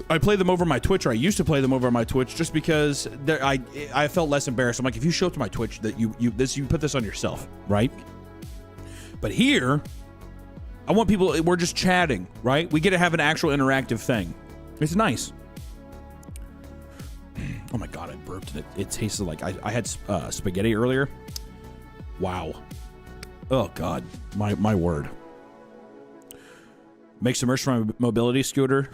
I play them over my Twitch, or I used to play them over my Twitch, just because I felt less embarrassed. I'm like, if you show up to my Twitch, that you put this on yourself, right? But here, I want people. We're just chatting, right? We get to have an actual interactive thing. It's nice. Oh my god, I burped and it tasted like I had spaghetti earlier. Wow. Oh god, my word. Make some merch from a mobility scooter.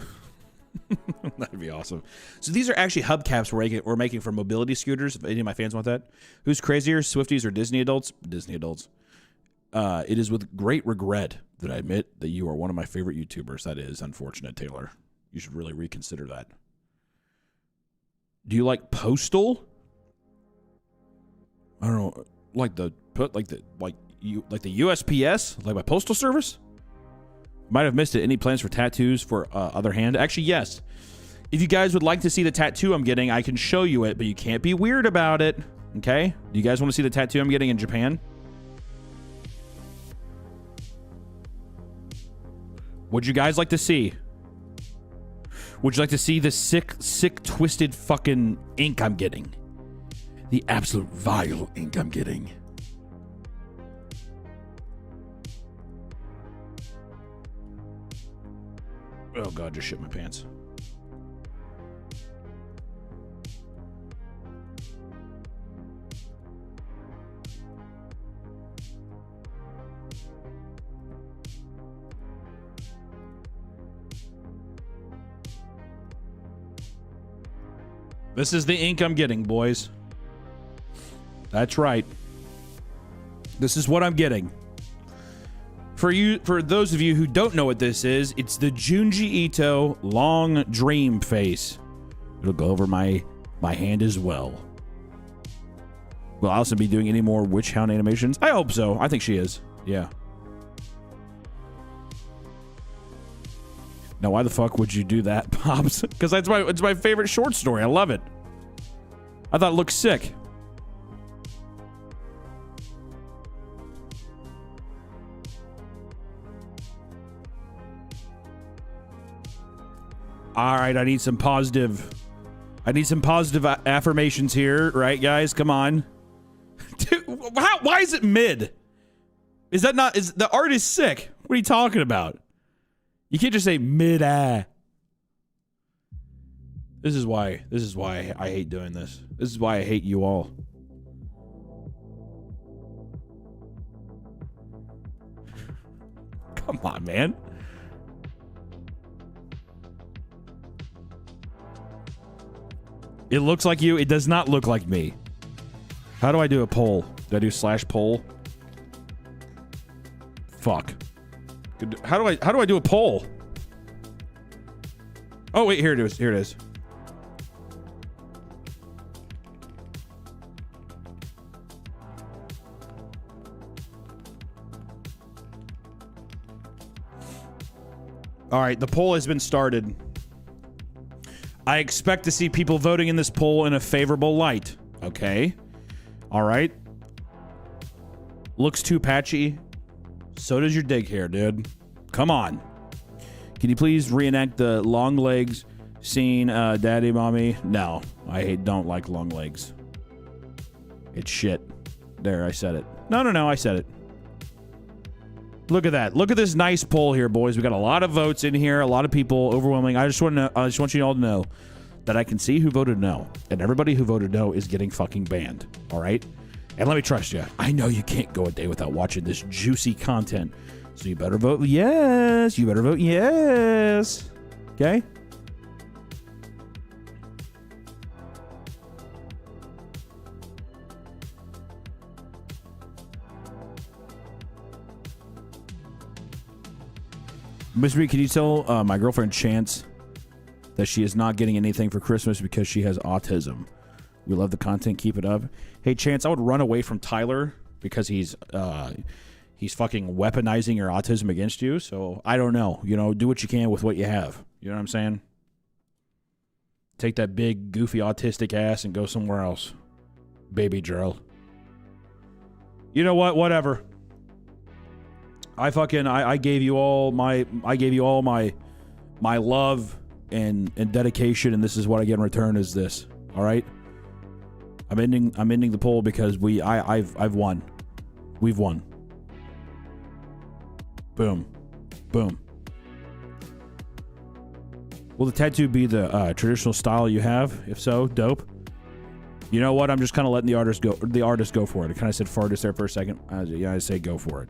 That'd be awesome. So these are actually hubcaps we're making for mobility scooters. If any of my fans want that. Who's crazier, Swifties or Disney adults? Disney adults. It is with great regret that I admit that you are one of my favorite YouTubers. That is unfortunate, Taylor. You should really reconsider that. Do you like Postal? I don't know, like the USPS, like my postal service. Might have missed it. Any plans for tattoos for other hand? Actually, yes. If you guys would like to see the tattoo I'm getting, I can show you it, but you can't be weird about it. Okay? Do you guys want to see the tattoo I'm getting in Japan? Would you guys like to see? Would you like to see the sick, twisted fucking ink I'm getting? The absolute vile ink I'm getting. Oh god, just shit my pants. This is the ink I'm getting, boys. That's right. This is what I'm getting. For those of you who don't know what this is, it's the Junji Ito long dream face. It'll go over my hand as well. Will Allison be doing any more Witch Hound animations? I hope so. I think she is. Yeah. Now, why the fuck would you do that, Pops? Because it's my favorite short story. I love it. I thought it looked sick. All right, I need some positive affirmations here, right, guys? Come on. Dude, why is it mid? Is the art is sick? What are you talking about? You can't just say mid. This is why I hate doing this. This is why I hate you all. Come on, man. It looks like you. It does not look like me. How do I do a poll? Do I do /poll? Fuck. How do I do a poll? Oh wait, here it is. Here it is. All right, the poll has been started. I expect to see people voting in this poll in a favorable light. Okay. All right. Looks too patchy. So does your dig hair, dude. Come on. Can you please reenact the long legs scene, Daddy, Mommy? No, I don't like long legs. It's shit. There, I said it. No, I said it. Look at that. Look at this nice poll here, boys. We got a lot of votes in here. A lot of people, overwhelming. I just want you all to know that I can see who voted no, and everybody who voted no is getting fucking banned. All right. And let me trust you. I know you can't go a day without watching this juicy content. So you better vote yes. You better vote yes. Okay? Miss Reed, can you tell my girlfriend Chance that she is not getting anything for Christmas because she has autism? We love the content. Keep it up. Hey, Chance, I would run away from Tyler because he's fucking weaponizing your autism against you. So I don't know. You know, do what you can with what you have. You know what I'm saying? Take that big, goofy, autistic ass and go somewhere else. Baby Gerald. You know what? Whatever. I gave you all my love and dedication, and this is what I get in return is this. All right? I'm ending the poll because I've won. We've won. Boom. Boom. Will the tattoo be the traditional style you have? If so, dope. You know what? I'm just kind of letting the artist go for it. I kind of said fartist there for a second. I say go for it.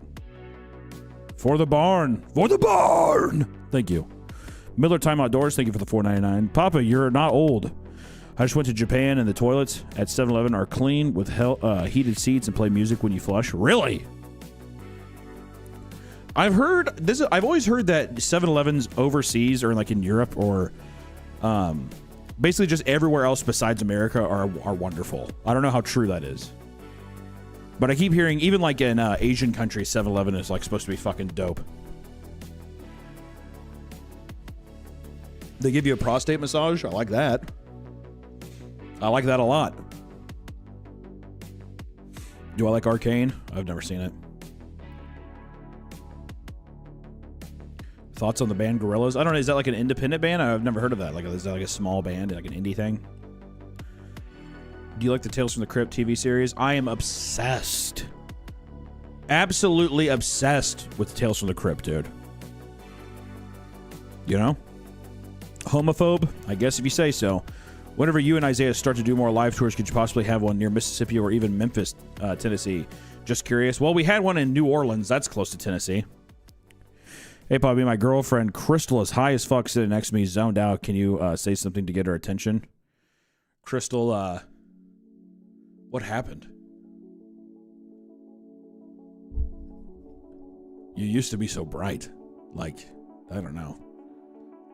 For the barn. For the barn. Thank you. Miller Time Outdoors, thank you for the $4.99. Papa, you're not old. I just went to Japan and the toilets at 7-Eleven are clean with heated seats and play music when you flush. Really? I've always heard that 7-Elevens overseas or like in Europe or basically just everywhere else besides America are wonderful. I don't know how true that is. But I keep hearing even like in Asian countries 7-Eleven is like supposed to be fucking dope. They give you a prostate massage. I like that. I like that a lot. Do I like Arcane? I've never seen it. Thoughts on the band Gorillaz? I don't know. Is that like an independent band? I've never heard of that. Like, is that like a small band, like an indie thing? Do you like the Tales from the Crypt TV series? I am obsessed. Absolutely obsessed with Tales from the Crypt, dude. You know? Homophobe? I guess if you say so. Whenever you and Isaiah start to do more live tours, could you possibly have one near Mississippi or even Memphis, Tennessee? Just curious. Well, we had one in New Orleans. That's close to Tennessee. Hey, Bobby, my girlfriend Crystal is high as fuck sitting next to me, zoned out. Can you say something to get her attention? Crystal, what happened? You used to be so bright. Like, I don't know.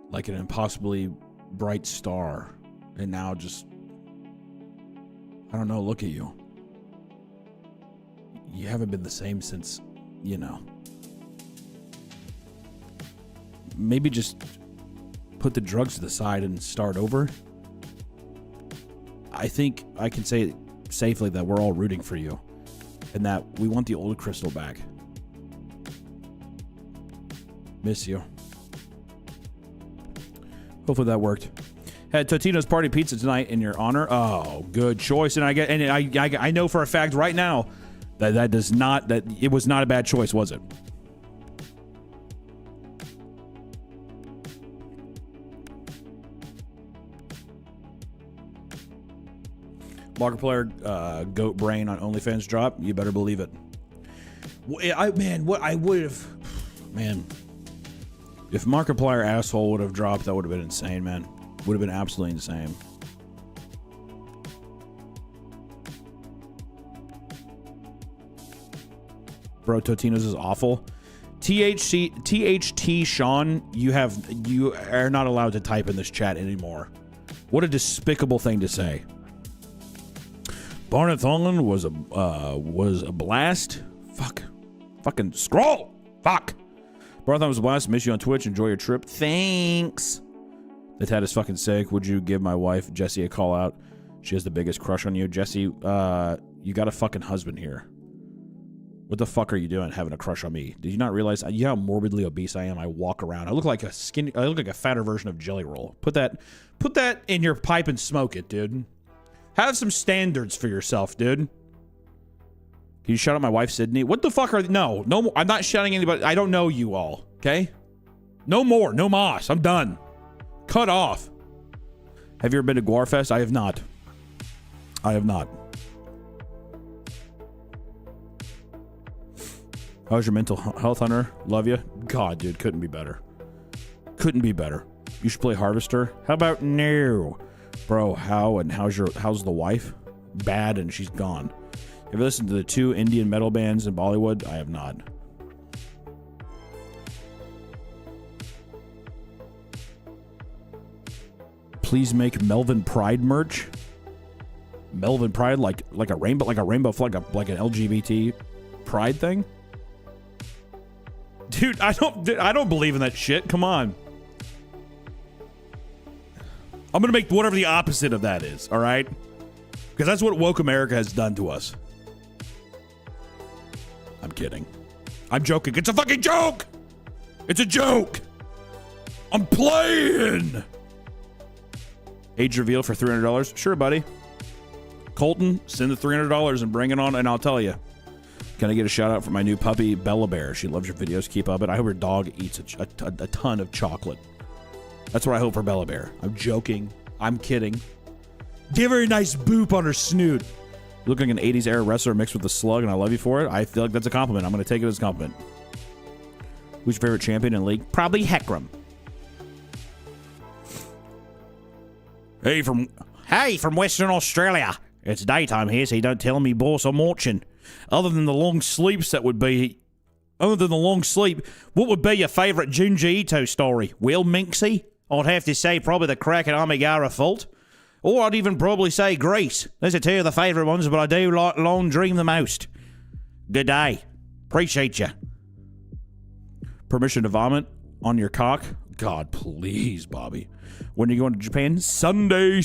Like an impossibly bright star. And now just, I don't know, look at you. You haven't been the same since, you know. Maybe just put the drugs to the side and start over. I think I can say safely that we're all rooting for you. And that we want the old Crystal back. Miss you. Hopefully that worked. Had Totino's Party Pizza tonight in your honor. Oh, good choice. And I know for a fact right now that it was not a bad choice, was it? Markiplier goat brain on OnlyFans drop. You better believe it. If Markiplier asshole would have dropped, that would have been insane, man. Would have been absolutely insane. Bro, Totino's is awful. THT Sean, you are not allowed to type in this chat anymore. What a despicable thing to say. Barnet Thonland was a blast. Fuck. Fucking scroll. Fuck. Barnet Thonland was a blast. Miss you on Twitch. Enjoy your trip. Thanks. The tat is fucking sick. Would you give my wife Jessie a call out? She has the biggest crush on you. Jessie, you got a fucking husband here. What the fuck are you doing having a crush on me? Did you not realize you know how morbidly obese I am? I walk around. I look like a fatter version of Jelly Roll. Put that in your pipe and smoke it, dude. Have some standards for yourself, dude. Can you shout out my wife, Sydney? What the fuck are... No more. I'm not shouting anybody. I don't know you all, okay? No more. No mas. I'm done. Cut off. Have you ever been to Guarfest? I have not. I have not. How's your mental health, Hunter? Love you. God, dude, couldn't be better. Couldn't be better. You should play Harvester. How about no? Bro, how's the wife? Bad, and she's gone. Have you listened to the 2 Indian metal bands in Bollywood? I have not. Please make Melvin Pride merch. Melvin Pride, like a rainbow flag, like an LGBT pride thing. Dude, I don't believe in that shit. Come on. I'm gonna make whatever the opposite of that is, all right? Because that's what woke America has done to us. I'm kidding. I'm joking. It's a fucking joke! It's a joke! I'm playing! Age reveal for $300? Sure, buddy. Colton, send the $300 and bring it on, and I'll tell you. Can I get a shout out for my new puppy, Bella Bear? She loves your videos. Keep up it. I hope her dog eats a ton of chocolate. That's what I hope for Bella Bear. I'm joking. I'm kidding. Give her a nice boop on her snoot. You look like an 80s era wrestler mixed with a slug, and I love you for it. I feel like that's a compliment. I'm going to take it as a compliment. Who's your favorite champion in League? Probably Heckram. Hey, from Western Australia. It's daytime here, so you don't tell me, boss, I'm watching. Other than the long sleep, what would be your favourite Junji Ito story? Well, Minxie? I'd have to say probably the Crack at Amigara Fault. Or I'd even probably say Grease. Those are 2 of the favourite ones, but I do like Long Dream the most. Good day. Appreciate you. Permission to vomit on your cock? God, please, Bobby. When are you going to Japan? Sunday.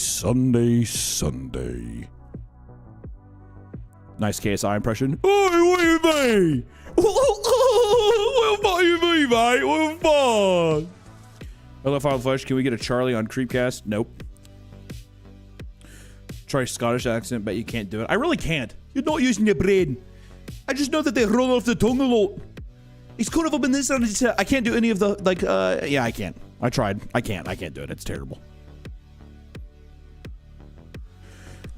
Nice KSI impression. Oh, what do you mean? What do you mean, mate? What fun? Hello, Final Flesh. Can we get a Charlie on Creepcast? Nope. Try a Scottish accent, but you can't do it. I really can't. You're not using your brain. I just know that they roll off the tongue a lot. It's kind of up in this and I can't do any of the, yeah, I can't. I tried. I can't do it. It's terrible.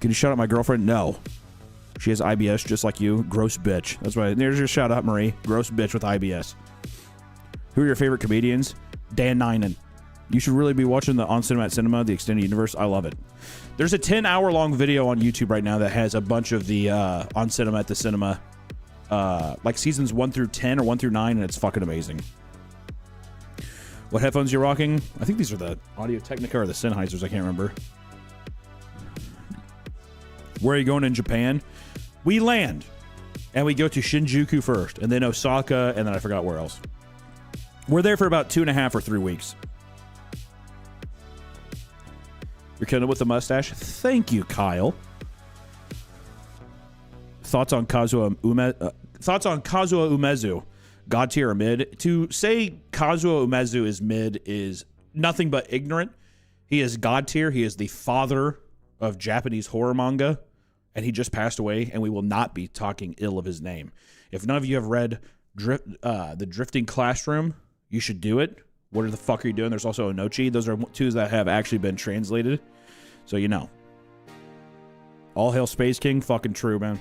Can you shout out my girlfriend? No. She has IBS just like you. Gross bitch. That's why. There's your shout out, Marie. Gross bitch with IBS. Who are your favorite comedians? Dan Ninen. You should really be watching the On Cinema at Cinema, the extended universe. I love it. There's a 10-hour long video on YouTube right now that has a bunch of the On Cinema at the Cinema like seasons 1 through 10 or 1 through 9, and it's fucking amazing. What headphones are you rocking? I think these are the Audio Technica or the Sennheisers. I can't remember. Where are you going in Japan? We land, and we go to Shinjuku first, and then Osaka, and then I forgot where else. We're there for about 2.5 or 3 weeks. You're killing it with the mustache. Thank you, Kyle. Thoughts on Kazuo Umezu? God tier or mid? To say Kazuo Umezu is mid is nothing but ignorant. He is God tier. He is the father of Japanese horror manga, and he just passed away, and we will not be talking ill of his name. If none of you have read The Drifting Classroom, you should do it. What the fuck are you doing? There's also Onochi. Those are two that have actually been translated. So you know. All hail Space King. Fucking true, man.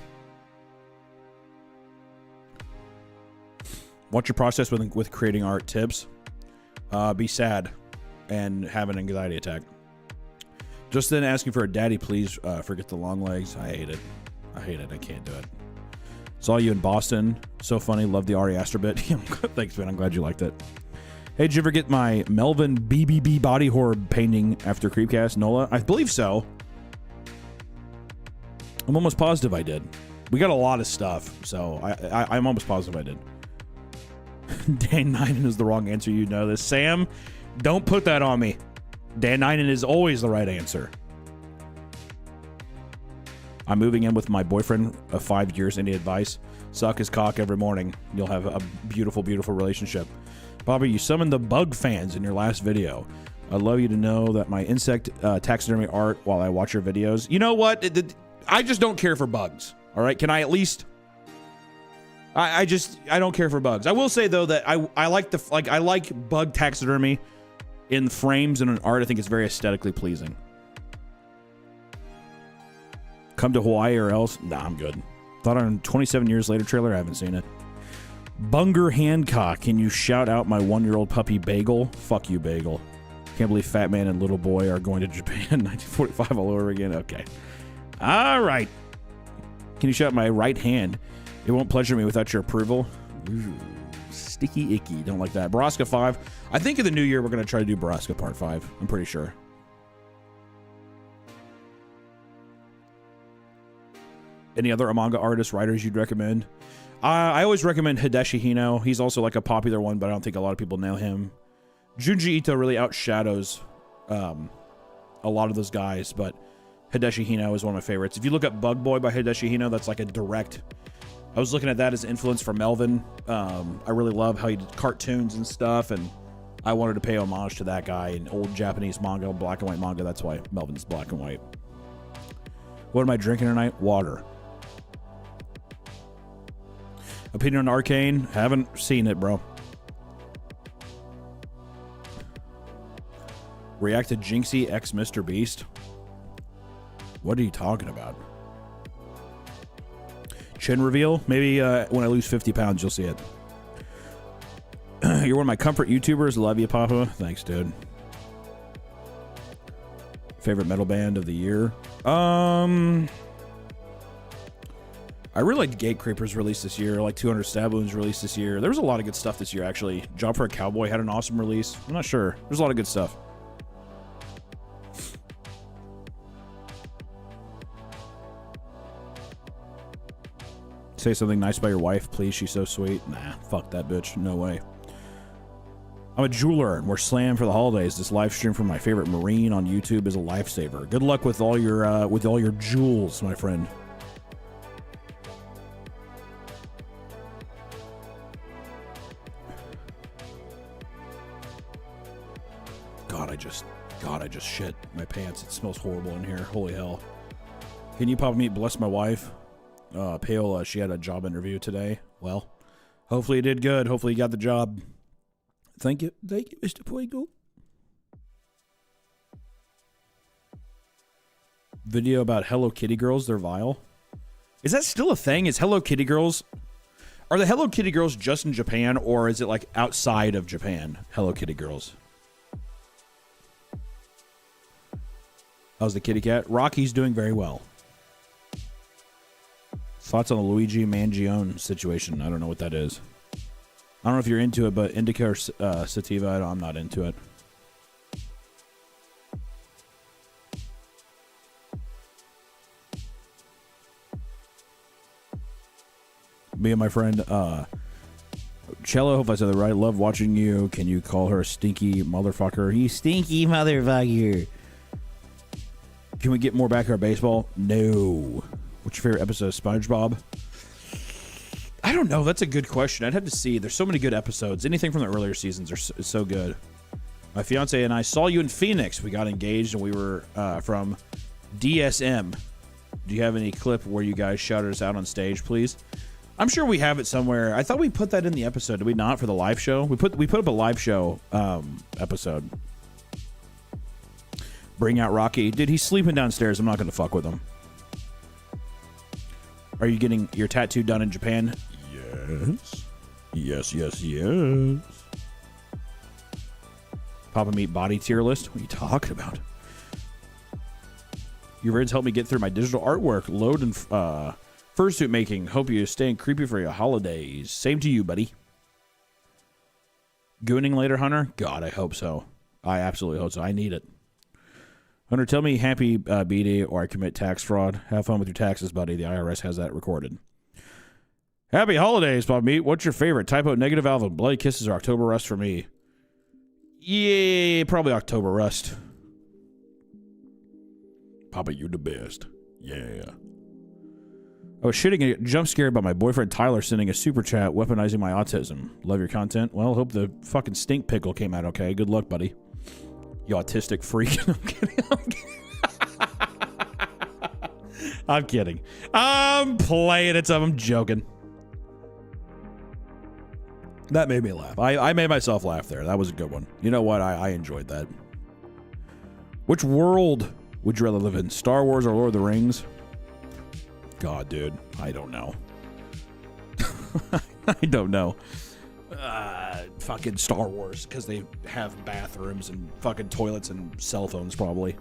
What's your process with creating art? Tips? Be sad and have an anxiety attack. Just then asking for a daddy, please. Forget the long legs. I hate it. I hate it. I can't do it. Saw you in Boston. So funny. Love the Ari Aster bit. Thanks, man. I'm glad you liked it. Hey, did you ever get my Melvin BBB body horror painting after Creepcast, Nola? I believe so. I'm almost positive I did. We got a lot of stuff, so I'm almost positive I did. Dan Ninen is the wrong answer. You know this. Sam, don't put that on me. Dan Ninen is always the right answer. I'm moving in with my boyfriend of 5 years. Any advice? Suck his cock every morning. You'll have a beautiful, beautiful relationship. Bobby, you summoned the bug fans in your last video. I'd love you to know that my insect taxidermy art while I watch your videos. You know what? I just don't care for bugs. All right? Can I at least... I don't care for bugs. I will say, though, that I like bug taxidermy in frames and in art. I think it's very aesthetically pleasing. Come to Hawaii or else? Nah, I'm good. Thought on 27 Years Later trailer. I haven't seen it. Bunger Hancock, can you shout out my 1-year-old puppy Bagel? Fuck you, Bagel. Can't believe Fat Man and Little Boy are going to Japan 1945 all over again. Okay. All right. Can you shout out my right hand? It won't pleasure me without your approval. Ooh, sticky icky. Don't like that. Baraska 5. I think in the new year we're going to try to do Baraska Part 5. I'm pretty sure. Any other manga artists, writers you'd recommend? I always recommend Hideshi Hino. He's also like a popular one, but I don't think a lot of people know him. Junji Ito really outshadows a lot of those guys, but Hideshi Hino is one of my favorites. If you look up Bug Boy by Hideshi Hino, that's like a direct... I was looking at that as influence for Melvin. I really love how he did cartoons and stuff, and I wanted to pay homage to that guy in old Japanese manga, black and white manga. That's why Melvin's black and white. What am I drinking tonight? Water. Opinion on Arcane? Haven't seen it, bro. React to Jinxie x Mr. Beast? What are you talking about? Chin reveal? Maybe when I lose 50 pounds, you'll see it. You're one of my comfort YouTubers. Love you, Papa. Thanks, dude. Favorite metal band of the year? I really liked Gate Creepers released this year. Like 200 Stab Wounds released this year. There was a lot of good stuff this year, actually. Job for a Cowboy had an awesome release. I'm not sure. There's a lot of good stuff. Say something nice about your wife, please. She's so sweet. Nah, fuck that bitch. No way. I'm a jeweler, and we're slammed for the holidays. This live stream from my favorite Marine on YouTube is a lifesaver. Good luck with all your jewels, my friend. God, I just shit my pants. It smells horrible in here. Holy hell. Can you pop me bless my wife? Paola, she had a job interview today. Well, hopefully it did good. Hopefully you got the job. Thank you, Mr. Poigo. Video about Hello Kitty girls. They're vile. Is that still a thing? Is Hello Kitty girls... Are the Hello Kitty girls just in Japan, or is it like outside of Japan? Hello Kitty girls. How's the kitty cat? Rocky's doing very well. Thoughts on the Luigi Mangione situation? I don't know what that is. I don't know if you're into it, but indica or sativa, I'm not into it. Me and my friend Cello, hope I said that right. Love watching you. Can you call her a stinky motherfucker? You stinky motherfucker. Can we get more backyard baseball? No. What's your favorite episode of SpongeBob? I don't know. That's a good question. I'd have to see. There's so many good episodes. Anything from the earlier seasons is so good. My fiance and I saw you in Phoenix. We got engaged and we were from DSM. Do you have any clip where you guys shouted us out on stage, please? I'm sure we have it somewhere. I thought we put that in the episode. Did we not for the live show? We put up a live show episode. Bring out Rocky. Dude, he's sleeping downstairs. I'm not going to fuck with him. Are you getting your tattoo done in Japan? Yes. Yes. Papa Meat body tier list? What are you talking about? Your friends helped me get through my digital artwork. Load and fursuit making. Hope you're staying creepy for your holidays. Same to you, buddy. Gooning later, Hunter? God, I hope so. I absolutely hope so. I need it. Hunter, tell me happy B-Day or I commit tax fraud. Have fun with your taxes, buddy. The IRS has that recorded. Happy holidays, Papa Meat. What's your favorite? Typo negative album. Bloody Kisses or October Rust for me? Yeah, probably October Rust. Papa, you the best. Yeah. I was shitting and jump scared by my boyfriend Tyler sending a super chat weaponizing my autism. Love your content. Well, hope the fucking stink pickle came out okay. Good luck, buddy. You autistic freak. I'm kidding. I'm playing it up. I'm joking. That made me laugh. I made myself laugh there. That was a good one. You know what? I enjoyed that. Which world would you rather live in? Star Wars or Lord of the Rings? God, dude. I don't know. I don't know. Fucking Star Wars, because they have bathrooms and fucking toilets and cell phones, probably.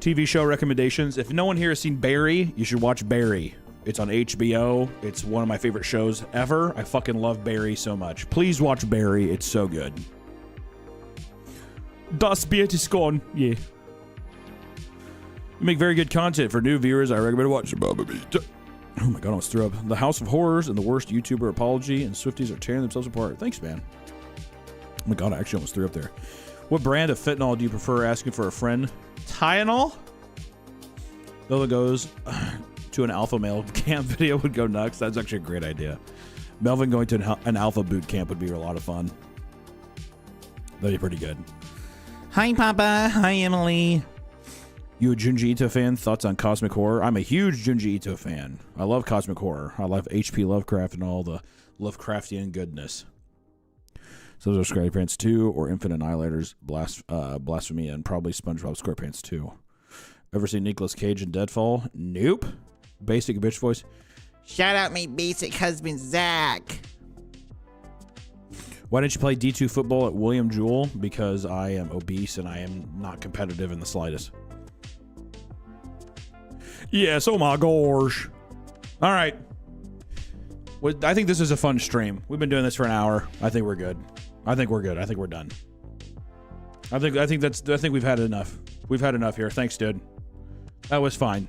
TV show recommendations. If no one here has seen Barry, you should watch Barry. It's on HBO. It's one of my favorite shows ever. I fucking love Barry so much. Please watch Barry. It's so good. Das Bier is gone. Yeah. You make very good content for new viewers. I recommend watching Baba Meat. Oh my god, I almost threw up. The House of Horrors and the worst YouTuber apology, and Swifties are tearing themselves apart. Thanks, man. Oh my god, I actually almost threw up there. What brand of fentanyl do you prefer asking for a friend? Tylenol? Lola goes to an alpha male camp video would go nuts. That's actually a great idea. Melvin going to an alpha boot camp would be a lot of fun. That'd be pretty good. Hi, Papa. Hi, Emily. You a Junji Ito fan? Thoughts on cosmic horror? I'm a huge Junji Ito fan. I love cosmic horror. I love H.P. Lovecraft and all the Lovecraftian goodness. So those are SquarePants 2 or Infinite Annihilators, Blasphemy, and probably SpongeBob SquarePants 2. Ever seen Nicolas Cage in Deadfall? Nope. Basic bitch voice. Shout out my basic husband, Zach. Why didn't you play D2 football at William Jewell? Because I am obese and I am not competitive in the slightest. Yes, oh my gosh. All right. Well, I think this is a fun stream. We've been doing this for an hour. I think we're good. I think we're done. I think we've had enough. We've had enough here. Thanks, dude. That was fine.